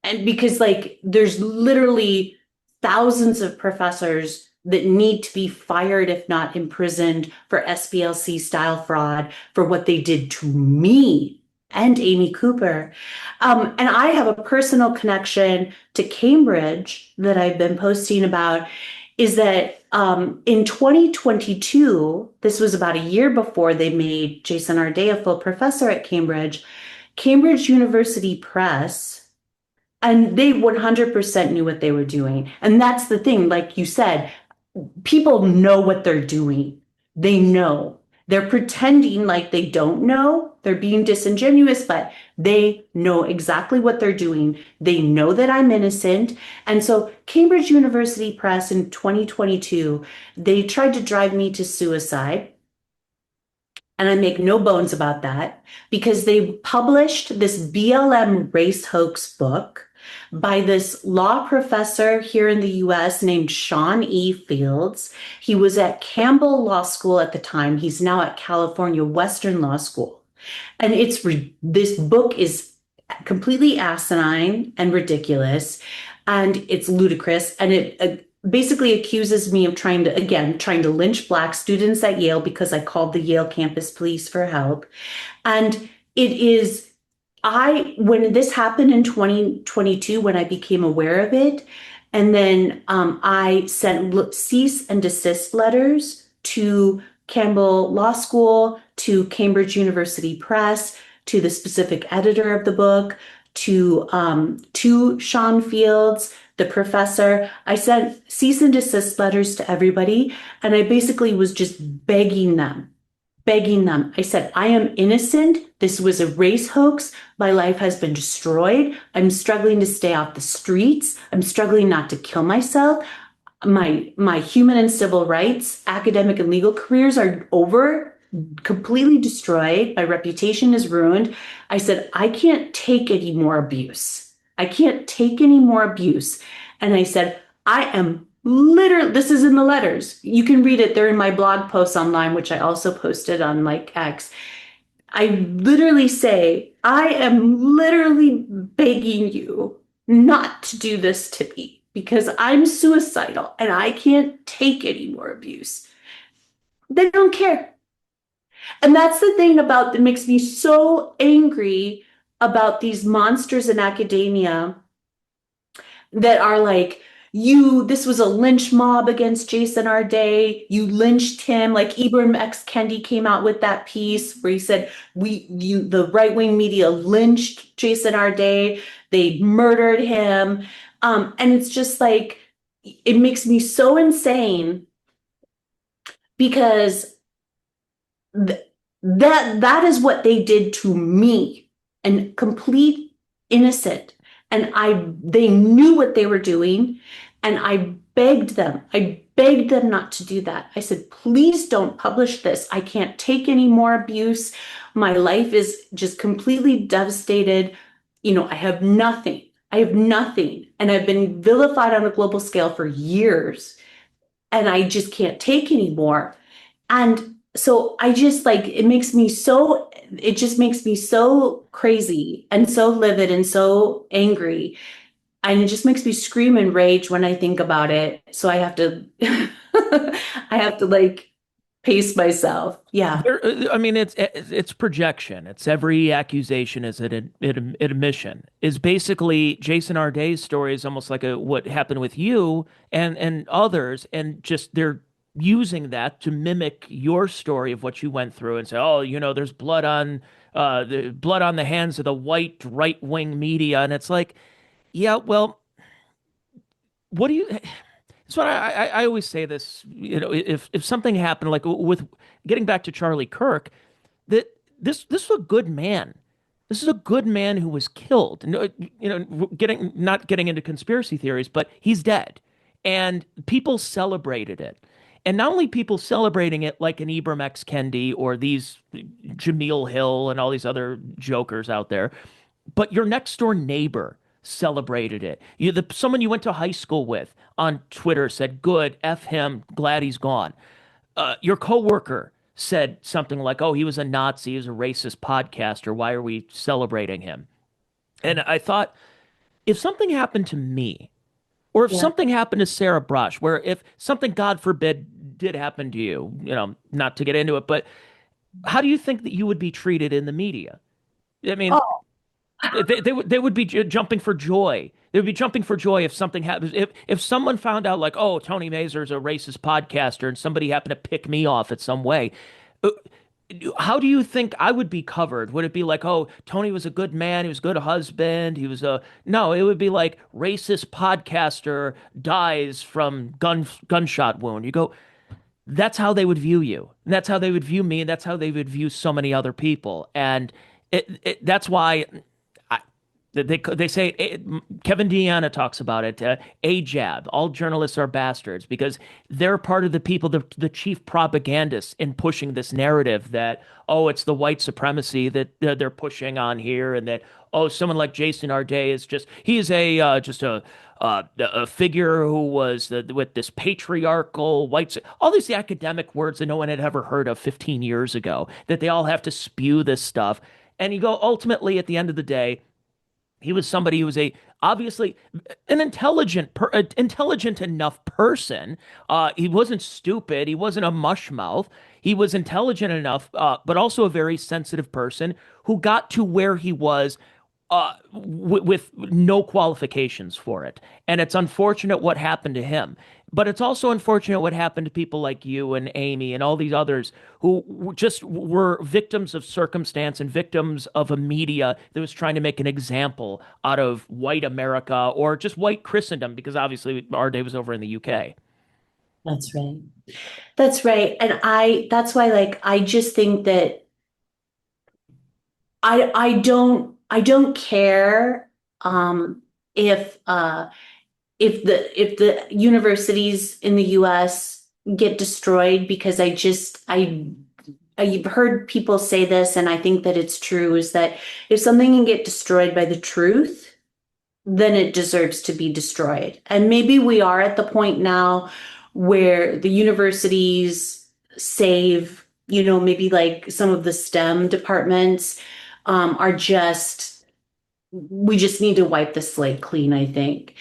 And because, like, there's literally thousands of professors that need to be fired, if not imprisoned, for SPLC style fraud for what they did to me and Amy Cooper. And I have a personal connection to Cambridge that I've been posting about. Is that in 2022, this was about a year before they made Jason Arday a full professor at Cambridge, Cambridge University Press, and they 100% knew what they were doing. And that's the thing, like you said, people know what they're doing. They know. They're pretending like they don't know. They're being disingenuous, but they know exactly what they're doing. They know that I'm innocent. And so Cambridge University Press in 2022, they tried to drive me to suicide. And I make no bones about that because they published this BLM race hoax book by this law professor here in the US named Sean E. Fields. He was at Campbell Law School at the time. He's now at California Western Law School. And this book is completely asinine and ridiculous, and it's ludicrous, and it basically accuses me of trying to lynch Black students at Yale because I called the Yale campus police for help. And it is, when this happened in 2022, when I became aware of it, and then I sent cease and desist letters to Campbell Law School, to Cambridge University Press, to the specific editor of the book, to Sean Fields, the professor. I sent cease and desist letters to everybody, and I basically was just begging them. I said, I am innocent. This was a race hoax. My life has been destroyed. I'm struggling to stay off the streets. I'm struggling not to kill myself. My human and civil rights, academic and legal careers are over, completely destroyed. My reputation is ruined. I said, I can't take any more abuse. I can't take any more abuse. And I said, I am literally, this is in the letters. You can read it. They're in my blog posts online, which I also posted on like X. I literally say, I am literally begging you not to do this to me because I'm suicidal and I can't take any more abuse. They don't care. And that's the thing that makes me so angry about these monsters in academia that are like, this was a lynch mob against Jason Arday. You lynched him. Like Ibram X. Kendi came out with that piece where he said, the right-wing media lynched Jason Arday. They murdered him. And it's just like, it makes me so insane because that is what they did to me, and complete innocent. And they knew what they were doing, and I begged them not to do that. I said, please don't publish this. I can't take any more abuse. My life is just completely devastated. I have nothing. And I've been vilified on a global scale for years, and I just can't take anymore. And so it just makes me so crazy and so livid and so angry. And it just makes me scream and rage when I think about it. So I have to, pace myself. Yeah. I mean, it's projection. It's every accusation is an admission. Is basically Jason Arday's story is almost like what happened with you and others, and just they're using that to mimic your story of what you went through and say, oh, there's blood on the hands of the white right-wing media, and it's like, yeah, well, what do you? That's what I always say this. If something happened, like with getting back to Charlie Kirk, that this was a good man. This is a good man who was killed. Not getting into conspiracy theories, but he's dead, and people celebrated it. And not only people celebrating it like an Ibram X. Kendi or these Jameel Hill and all these other jokers out there, but your next door neighbor celebrated it. Someone you went to high school with on Twitter said, "Good, F him, glad he's gone." Your coworker said something like, "Oh, he was a Nazi, he was a racist podcaster. Why are we celebrating him?" And I thought, if something happened to me, or if Yeah. something happened to Sarah Braasch, where if something, God forbid, did happen to you, not to get into it, but how do you think that you would be treated in the media? I mean, Oh, they would be jumping for joy. They would be jumping for joy if something happens. If someone found out like, oh, Tony Mazur is a racist podcaster, and somebody happened to pick me off at some way, uh, how do you think I would be covered? Would it be like, oh, Tony was a good man, he was a good husband, he was a no? It would be like racist podcaster dies from gunshot wound. You go, that's how they would view you. And that's how they would view me. And that's how they would view so many other people. And that's why they say Kevin Deanna talks about it. AJAB, all journalists are bastards because they're part of the people, the chief propagandists in pushing this narrative that, oh, it's the white supremacy that they're pushing on here, and that, oh, someone like Jason Arday is he's a figure who was with this patriarchal all these academic words that no one had ever heard of 15 years ago, that they all have to spew this stuff. And you go, ultimately, at the end of the day, he was somebody who was obviously an intelligent enough person. He wasn't stupid. He wasn't a mushmouth. He was intelligent enough, but also a very sensitive person who got to where he was with no qualifications for it. And it's unfortunate what happened to him. But it's also unfortunate what happened to people like you and Amy and all these others who just were victims of circumstance and victims of a media that was trying to make an example out of white America or just white Christendom, because obviously our day was over in the UK. that's right. That's right. And that's why, like, I just think that I don't care if if the universities in the US get destroyed, because I've heard people say this, and I think that it's true, is that if something can get destroyed by the truth, then it deserves to be destroyed. And maybe we are at the point now where the universities save, maybe like some of the STEM departments are we just need to wipe the slate clean, I think.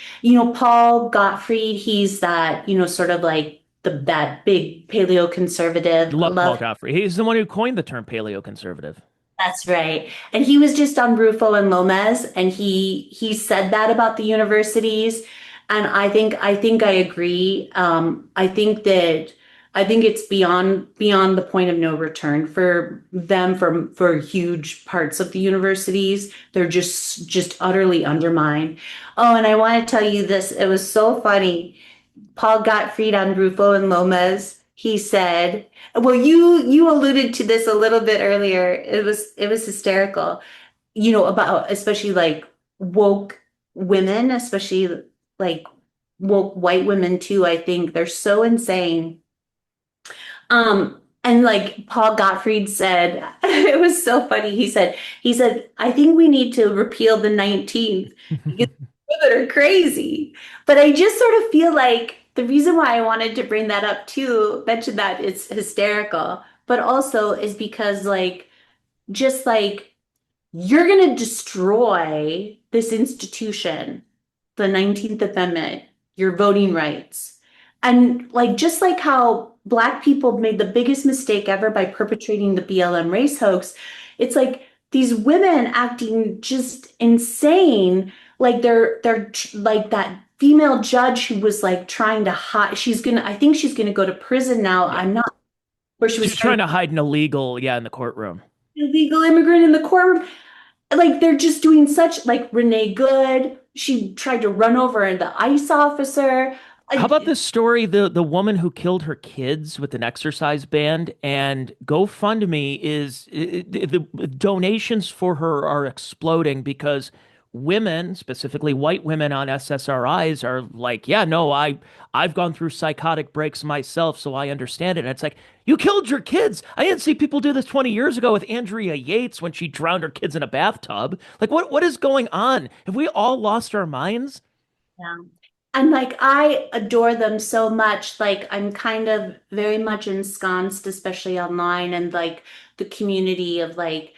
Paul Gottfried, he's that, sort of like that big paleoconservative. I Love Paul love. Godfrey. He's the one who coined the term paleoconservative. That's right. And he was just on Rufo and Lomez, and he said that about the universities. And I think I agree. I think it's beyond the point of no return for them, for huge parts of the universities. They're just utterly undermined. Oh, and I want to tell you this. It was so funny. Paul Gottfried on Rufo and Lomez, he said, well, you alluded to this a little bit earlier. It was hysterical, about especially like woke women, especially like woke white women too. I think they're so insane. And like Paul Gottfried said, it was so funny. He said, I think we need to repeal the 19th because women are crazy. But I just sort of feel like the reason why I wanted to bring that up too, mention that it's hysterical, but also is because like, just like you're going to destroy this institution, the 19th Amendment, your voting rights. And like, just like how Black people made the biggest mistake ever by perpetrating the BLM race hoax, it's like these women acting just insane. Like they're like that female judge who was like trying to hide. I think she's gonna go to prison now. Yeah. I'm not where she was She's trying to hide an illegal, yeah, in the courtroom. illegal immigrant in the courtroom. Like they're just doing such, like Renee Good. She tried to run over the ICE officer. How about Like, this story? The woman who killed her kids with an exercise band, and GoFundMe the donations for her are exploding because women, specifically white women on SSRIs, are like, yeah, no, I've gone through psychotic breaks myself, so I understand it. And it's like, you killed your kids. I didn't see people do this 20 years ago with Andrea Yates when she drowned her kids in a bathtub. Like, what is going on? Have we all lost our minds? Yeah. And like I adore them so much. Like I'm kind of very much ensconced, especially online, and like the community of like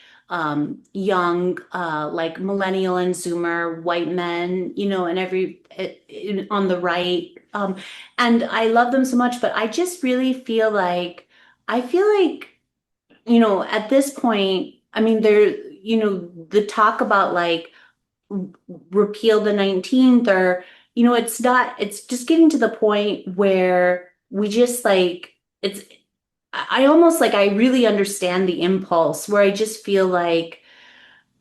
young like millennial and Zoomer white men, and on the right. And I love them so much, but I just really feel like I feel like, at this point, I mean, the talk about like repeal the 19th, or it's just getting to the point where we just like it's I almost like I really understand the impulse where I just feel like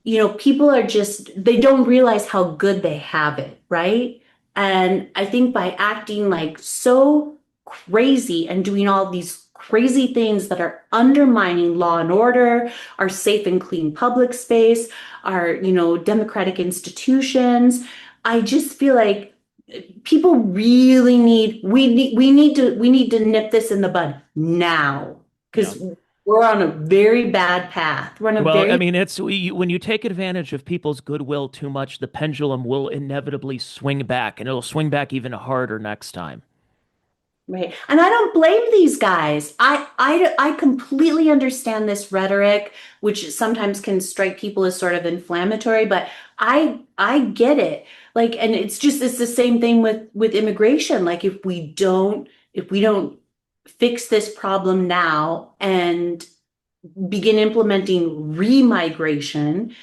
people are just they don't realize how good they have it, right? And I think by acting like so crazy and doing all these crazy things that are undermining law and order, our safe and clean public space, our, democratic institutions, I just feel like people really we need to nip this in the bud now Yeah. because we're on a very bad path. We're on a Well, I very mean, when you take advantage of people's goodwill too much, the pendulum will inevitably swing back, and it'll swing back even harder next time. Right. And I don't blame these guys. I completely understand this rhetoric, which sometimes can strike people as sort of inflammatory, but I get it. Like, and it's the same thing with immigration. Like if we don't fix this problem now and begin implementing remigration,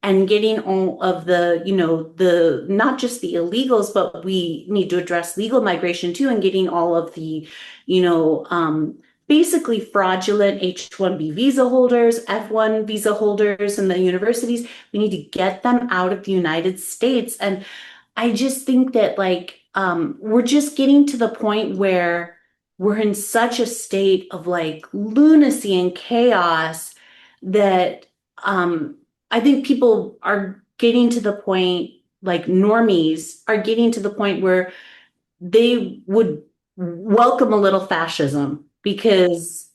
and getting all of the not just the illegals, but we need to address legal migration too, and getting all of the, you know, um, basically fraudulent H-1B visa holders, F-1 visa holders in the universities. We need to get them out of the United States. And I just think that like we're just getting to the point where we're in such a state of like lunacy and chaos that I think people are getting to the point, like normies are getting to the point where they would welcome a little fascism because,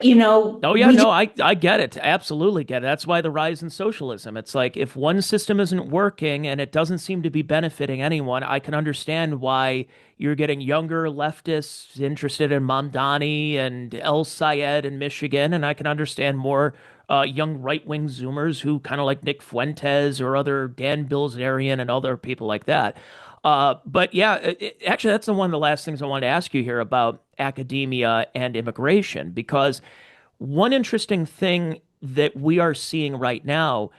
Oh yeah, we no, just, I get it. Absolutely get it. That's why the rise in socialism. It's like if one system isn't working and it doesn't seem to be benefiting anyone, I can understand why you're getting younger leftists interested in Mamdani and El Sayed in Michigan, and I can understand more young right-wing Zoomers who kind of like Nick Fuentes or other Dan Bilzerian and other people like that. But yeah, actually, that's one of the last things I wanted to ask you here about academia and immigration, because one interesting thing that we are seeing right now,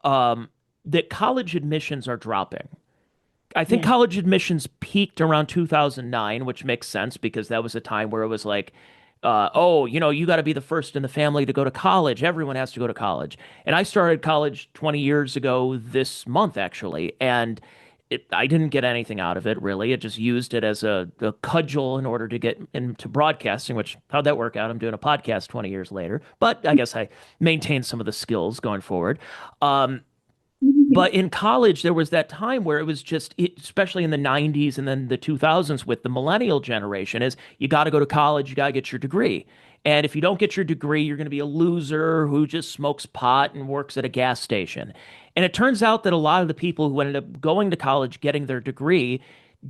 that college admissions are dropping. I think yeah. college admissions peaked around 2009, which makes sense because that was a time where it was like, oh, you got to be the first in the family to go to college. Everyone has to go to college. And I started college 20 years ago this month, actually. And I didn't get anything out of it, really. It just used it as a cudgel in order to get into broadcasting, which, how'd that work out? I'm doing a podcast 20 years later. But I guess I maintained some of the skills going forward. Um, but in college, there was that time where it was just, especially in the 90s and then the 2000s with the millennial generation, is you got to go to college, you got to get your degree. And if you don't get your degree, you're going to be a loser who just smokes pot and works at a gas station. And it turns out that a lot of the people who ended up going to college, getting their degree,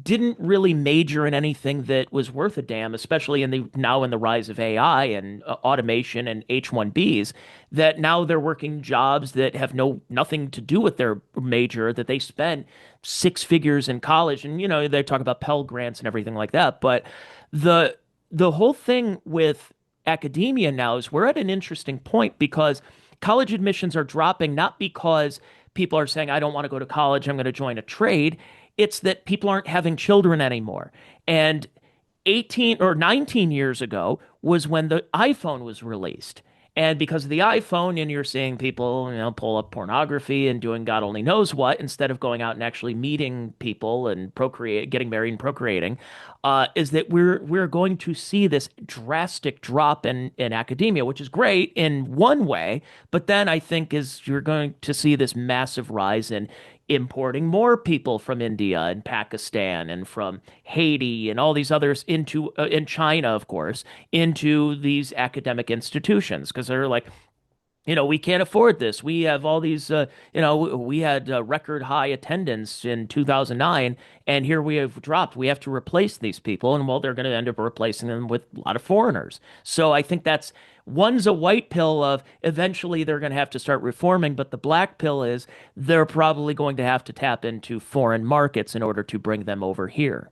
didn't really major in anything that was worth a damn, especially in the rise of AI and automation and H-1Bs, that now they're working jobs that have nothing to do with their major, that they spent six figures in college. And, they talk about Pell Grants and everything like that. But the the whole thing with academia now is we're at an interesting point because college admissions are dropping, not because people are saying, I don't want to go to college, I'm going to join a trade. It's that people aren't having children anymore. And 18 or 19 years ago was when the iPhone was released. And because of the iPhone, and you're seeing people, pull up pornography and doing God only knows what instead of going out and actually meeting people and procreate, getting married and procreating, is that we're going to see this drastic drop in academia, which is great in one way, but then I think is you're going to see this massive rise in importing more people from India and Pakistan and from Haiti and all these others into in China, of course, into these academic institutions because they're like, we can't afford this. We have all these, we had record high attendance in 2009, and here we have dropped. We have to replace these people, and well, they're going to end up replacing them with a lot of foreigners. So I think that's one's a white pill of eventually they're going to have to start reforming, but the black pill is they're probably going to have to tap into foreign markets in order to bring them over here.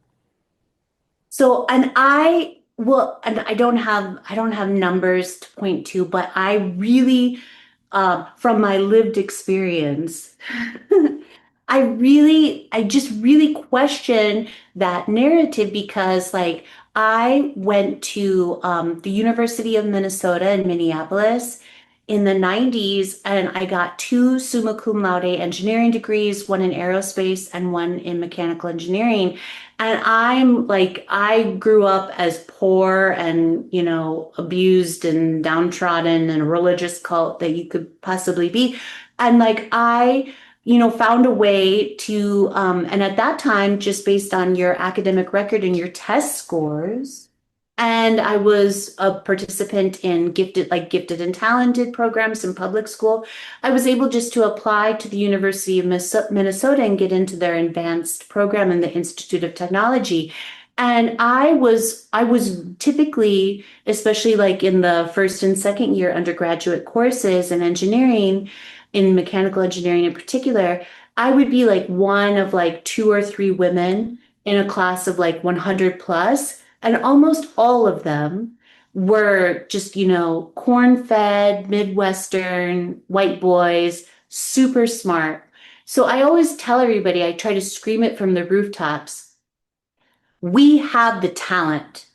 So, and I well, and I don't have numbers to point to, but I really, from my lived experience, I just really question that narrative because, like, I went to the University of Minnesota in Minneapolis in the 90s, and I got two summa cum laude engineering degrees, one in aerospace and one in mechanical engineering. And I'm like, I grew up as poor and, abused and downtrodden in a religious cult that you could possibly be. And like, found a way to, and at that time, just based on your academic record and your test scores, and I was a participant in gifted and talented programs in public school. I was able just to apply to the University of Minnesota and get into their advanced program in the Institute of Technology. And I was typically, especially like in the first and second year undergraduate courses in engineering, in mechanical engineering in particular, I would be like one of like two or three women in a class of like 100 plus. And almost all of them were just, corn-fed, Midwestern, white boys, super smart. So I always tell everybody, I try to scream it from the rooftops. We have the talent.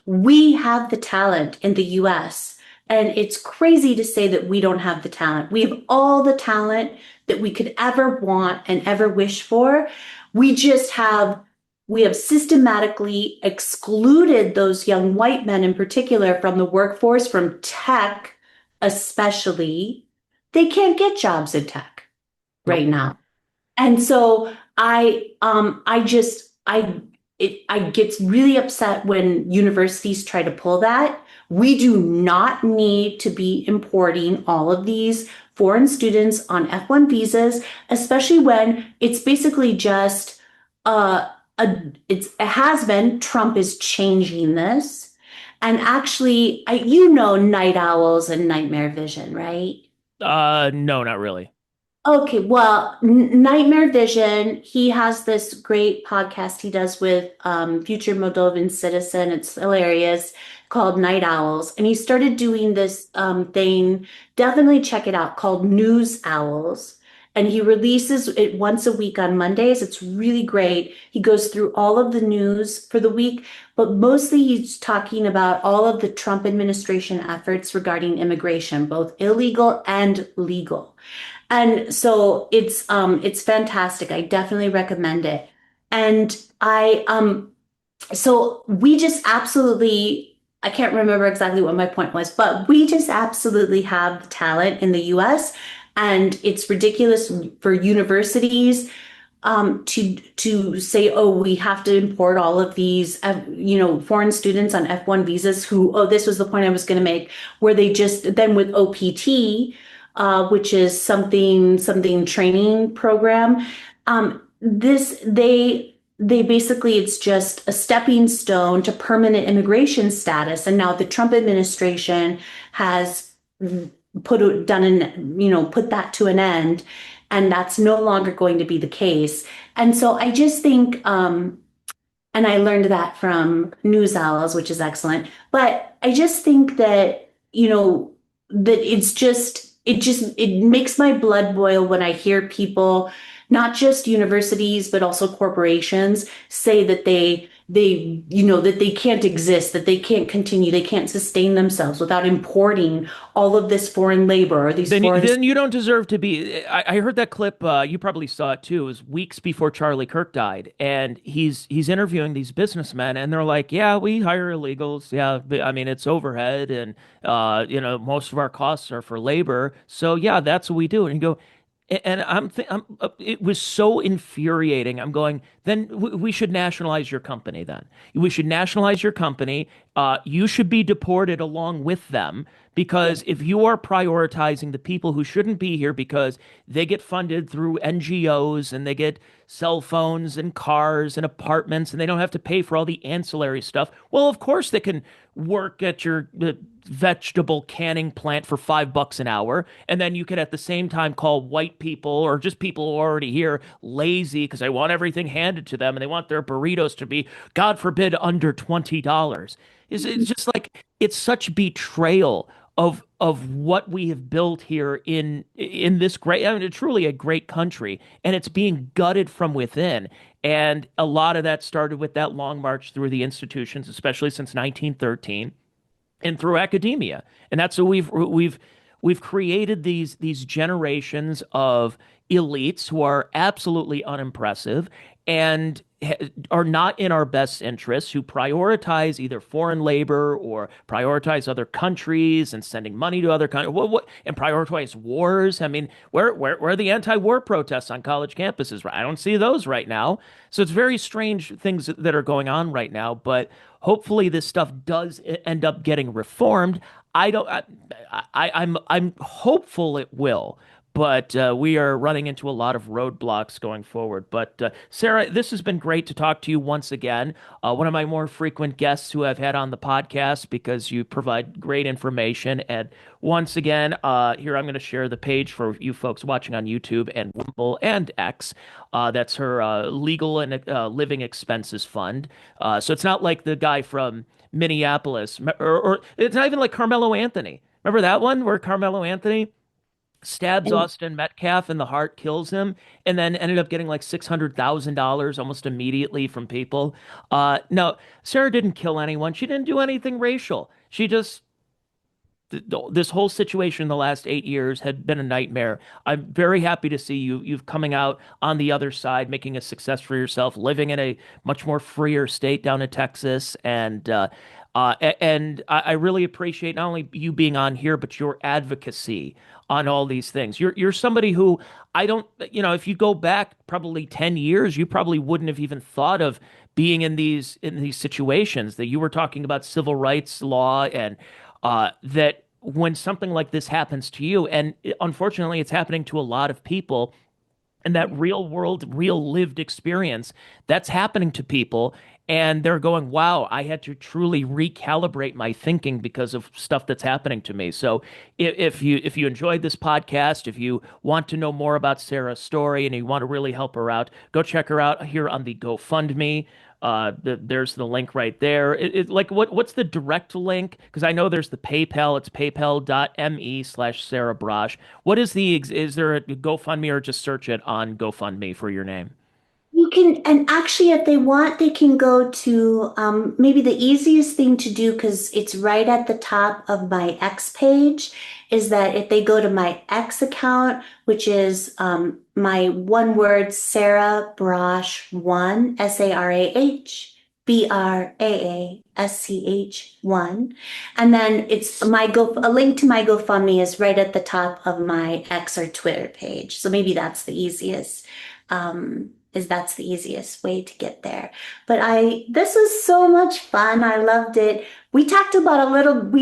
We have the talent in the US. And it's crazy to say that we don't have the talent. We have all the talent that we could ever want and ever wish for. We have systematically excluded those young white men in particular from the workforce, from tech especially. They can't get jobs in tech right now. And so I get really upset when universities try to pull that. We do not need to be importing all of these foreign students on F1 visas, especially when it's basically just it has been. Trump is changing this. And actually, night owls and nightmare vision, right? No, not really. Okay, well, Nightmare Vision, he has this great podcast he does with future Moldovan citizen. It's hilarious, called Night Owls. And he started doing this thing, definitely check it out, called News Owls. And he releases it once a week on Mondays. It's really great. He goes through all of the news for the week, but mostly he's talking about all of the Trump administration efforts regarding immigration, both illegal and legal. And so it's fantastic. I definitely recommend it. And so we just absolutely, I can't remember exactly what my point was, but we just absolutely have the talent in the US. And it's ridiculous for universities to say, oh, we have to import all of these, foreign students on F1 visas who, oh, this was the point I was going to make, where they just, then with OPT, which is something training program, they basically, it's just a stepping stone to permanent immigration status. And now the Trump administration has put that to an end, and that's no longer going to be the case. And so I just think, and I learned that from News Owls, which is excellent. But I just think that, that it makes my blood boil when I hear people, not just universities, but also corporations, say that that they can't exist, that they can't continue, they can't sustain themselves without importing all of this foreign labor or these then you don't deserve to be. I heard that clip. You probably saw it too. It was weeks before Charlie Kirk died, and he's interviewing these businessmen, and they're like, "Yeah, we hire illegals. Yeah, but, I mean it's overhead, and most of our costs are for labor. So yeah, that's what we do." And you go, And it was so infuriating. I'm going, then we should nationalize your company then. We should nationalize your company. You should be deported along with them because if you are prioritizing the people who shouldn't be here because they get funded through NGOs and they get cell phones and cars and apartments and they don't have to pay for all the ancillary stuff, well, of course they can work at your vegetable canning plant for $5 an hour, and then you could at the same time call white people or just people who are already here lazy because they want everything handed to them and they want their burritos to be, God forbid, under $20. It's just like it's such betrayal of what we have built here in this great, I mean, it's truly a great country, and it's being gutted from within. And a lot of that started with that long march through the institutions, especially since 1913 and through academia. And that's what we've created these generations of elites who are absolutely unimpressive and are not in our best interests, who prioritize either foreign labor or prioritize other countries and sending money to other countries, and prioritize wars. I mean, where are the anti-war protests on college campuses? I don't see those right now. So it's very strange things that are going on right now, but hopefully this stuff does end up getting reformed. I don't. I'm hopeful it will, but we are running into a lot of roadblocks going forward. But Sarah, this has been great to talk to you once again. One of my more frequent guests who I've had on the podcast because you provide great information. And once again, here I'm going to share the page for you folks watching on YouTube and Wimple and X. That's her legal and living expenses fund. So it's not like the guy from Minneapolis, or it's not even like Carmelo Anthony. Remember that one where Carmelo Anthony stabs And Austin Metcalf in the heart, kills him, and then ended up getting like $600,000 almost immediately from people? No, Sarah didn't kill anyone. She didn't do anything racial. She just this whole situation in the last 8 years had been a nightmare. I'm very happy to see you've coming out on the other side, making a success for yourself, living in a much more freer state down in Texas, and I really appreciate not only you being on here, but your advocacy on all these things. You're somebody who I don't, if you go back probably 10 years, you probably wouldn't have even thought of being in these situations that you were talking about civil rights law and that when something like this happens to you, and unfortunately it's happening to a lot of people, and that real world, real lived experience that's happening to people. And they're going, wow, I had to truly recalibrate my thinking because of stuff that's happening to me. So if you enjoyed this podcast, if you want to know more about Sarah's story and you want to really help her out, go check her out here on the GoFundMe. There's the link right there. Like what's the direct link? Because I know there's the PayPal. It's paypal.me/Sarah Braasch. Is there a GoFundMe or just search it on GoFundMe for your name? you can, and actually, if they want, they can go to maybe the easiest thing to do, because it's right at the top of my X page, is that if they go to my X account, which is my one word, Sarah Braasch 1, SarahBraasch 1. And then it's a link to my GoFundMe is right at the top of my X or Twitter page. So maybe that's the easiest. That's the easiest way to get there. But this was so much fun. I loved it. We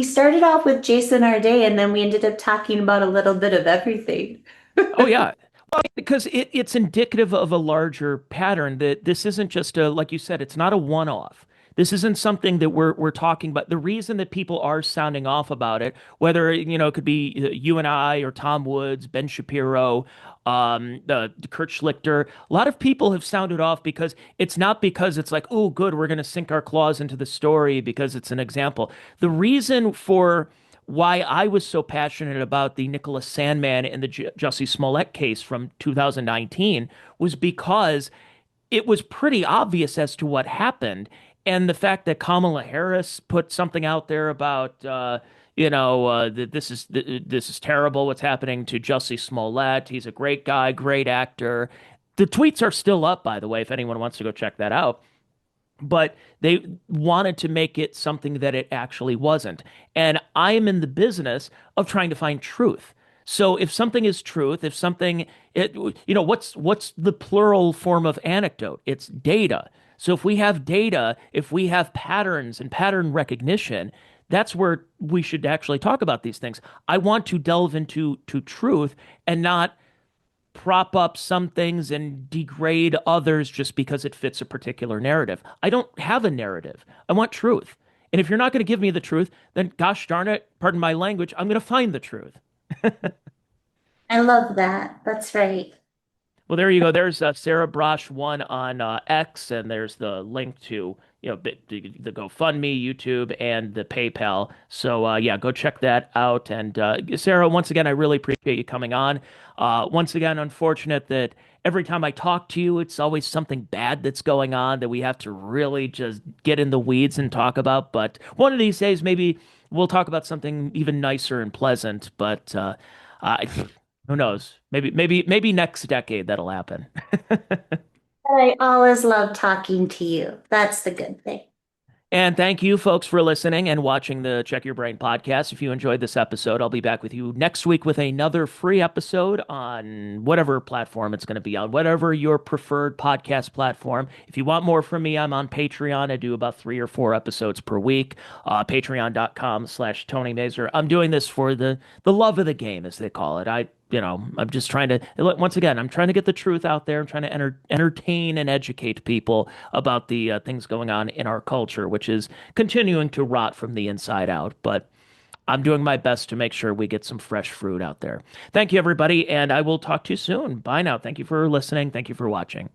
started off with Jason Arday, and then we ended up talking about a little bit of everything. Oh yeah. Well, because it's indicative of a larger pattern that this isn't just like you said, it's not a one-off. This isn't something that we're talking about. The reason that people are sounding off about it, whether it could be you and I or Tom Woods, Ben Shapiro, the Kurt Schlichter, a lot of people have sounded off because it's not because it's like, oh, good, we're going to sink our claws into the story because it's an example. The reason for why I was so passionate about the Nicholas Sandmann and the Jussie Smollett case from 2019 was because it was pretty obvious as to what happened. And the fact that Kamala Harris put something out there about, that this is terrible what's happening to Jussie Smollett. He's a great guy, great actor. The tweets are still up, by the way, if anyone wants to go check that out. But they wanted to make it something that it actually wasn't. And I am in the business of trying to find truth. So if something is truth, if something, what's the plural form of anecdote? It's data. So if we have data, if we have patterns and pattern recognition, that's where we should actually talk about these things. I want to delve into truth and not prop up some things and degrade others just because it fits a particular narrative. I don't have a narrative. I want truth. And if you're not going to give me the truth, then gosh darn it, pardon my language, I'm going to find the truth. I love that. That's right. Well, there you go. There's Sarah Braasch one on X, and there's the link to the GoFundMe, YouTube, and the PayPal. So yeah, go check that out. And Sarah, once again, I really appreciate you coming on. Once again, unfortunate that every time I talk to you, it's always something bad that's going on that we have to really just get in the weeds and talk about. But one of these days, maybe we'll talk about something even nicer and pleasant. But I who knows? Maybe next decade that'll happen. I always love talking to you. That's the good thing. And thank you, folks, for listening and watching the Check Your Brain podcast. If you enjoyed this episode, I'll be back with you next week with another free episode on whatever platform it's going to be on, whatever your preferred podcast platform. If you want more from me, I'm on Patreon. I do about 3 or 4 episodes per week. Patreon.com/Tony Mazur. I'm doing this for the love of the game, as they call it. I'm just trying to, once again, I'm trying to get the truth out there. I'm trying to entertain and educate people about the things going on in our culture, which is continuing to rot from the inside out. But I'm doing my best to make sure we get some fresh fruit out there. Thank you, everybody, and I will talk to you soon. Bye now. Thank you for listening. Thank you for watching.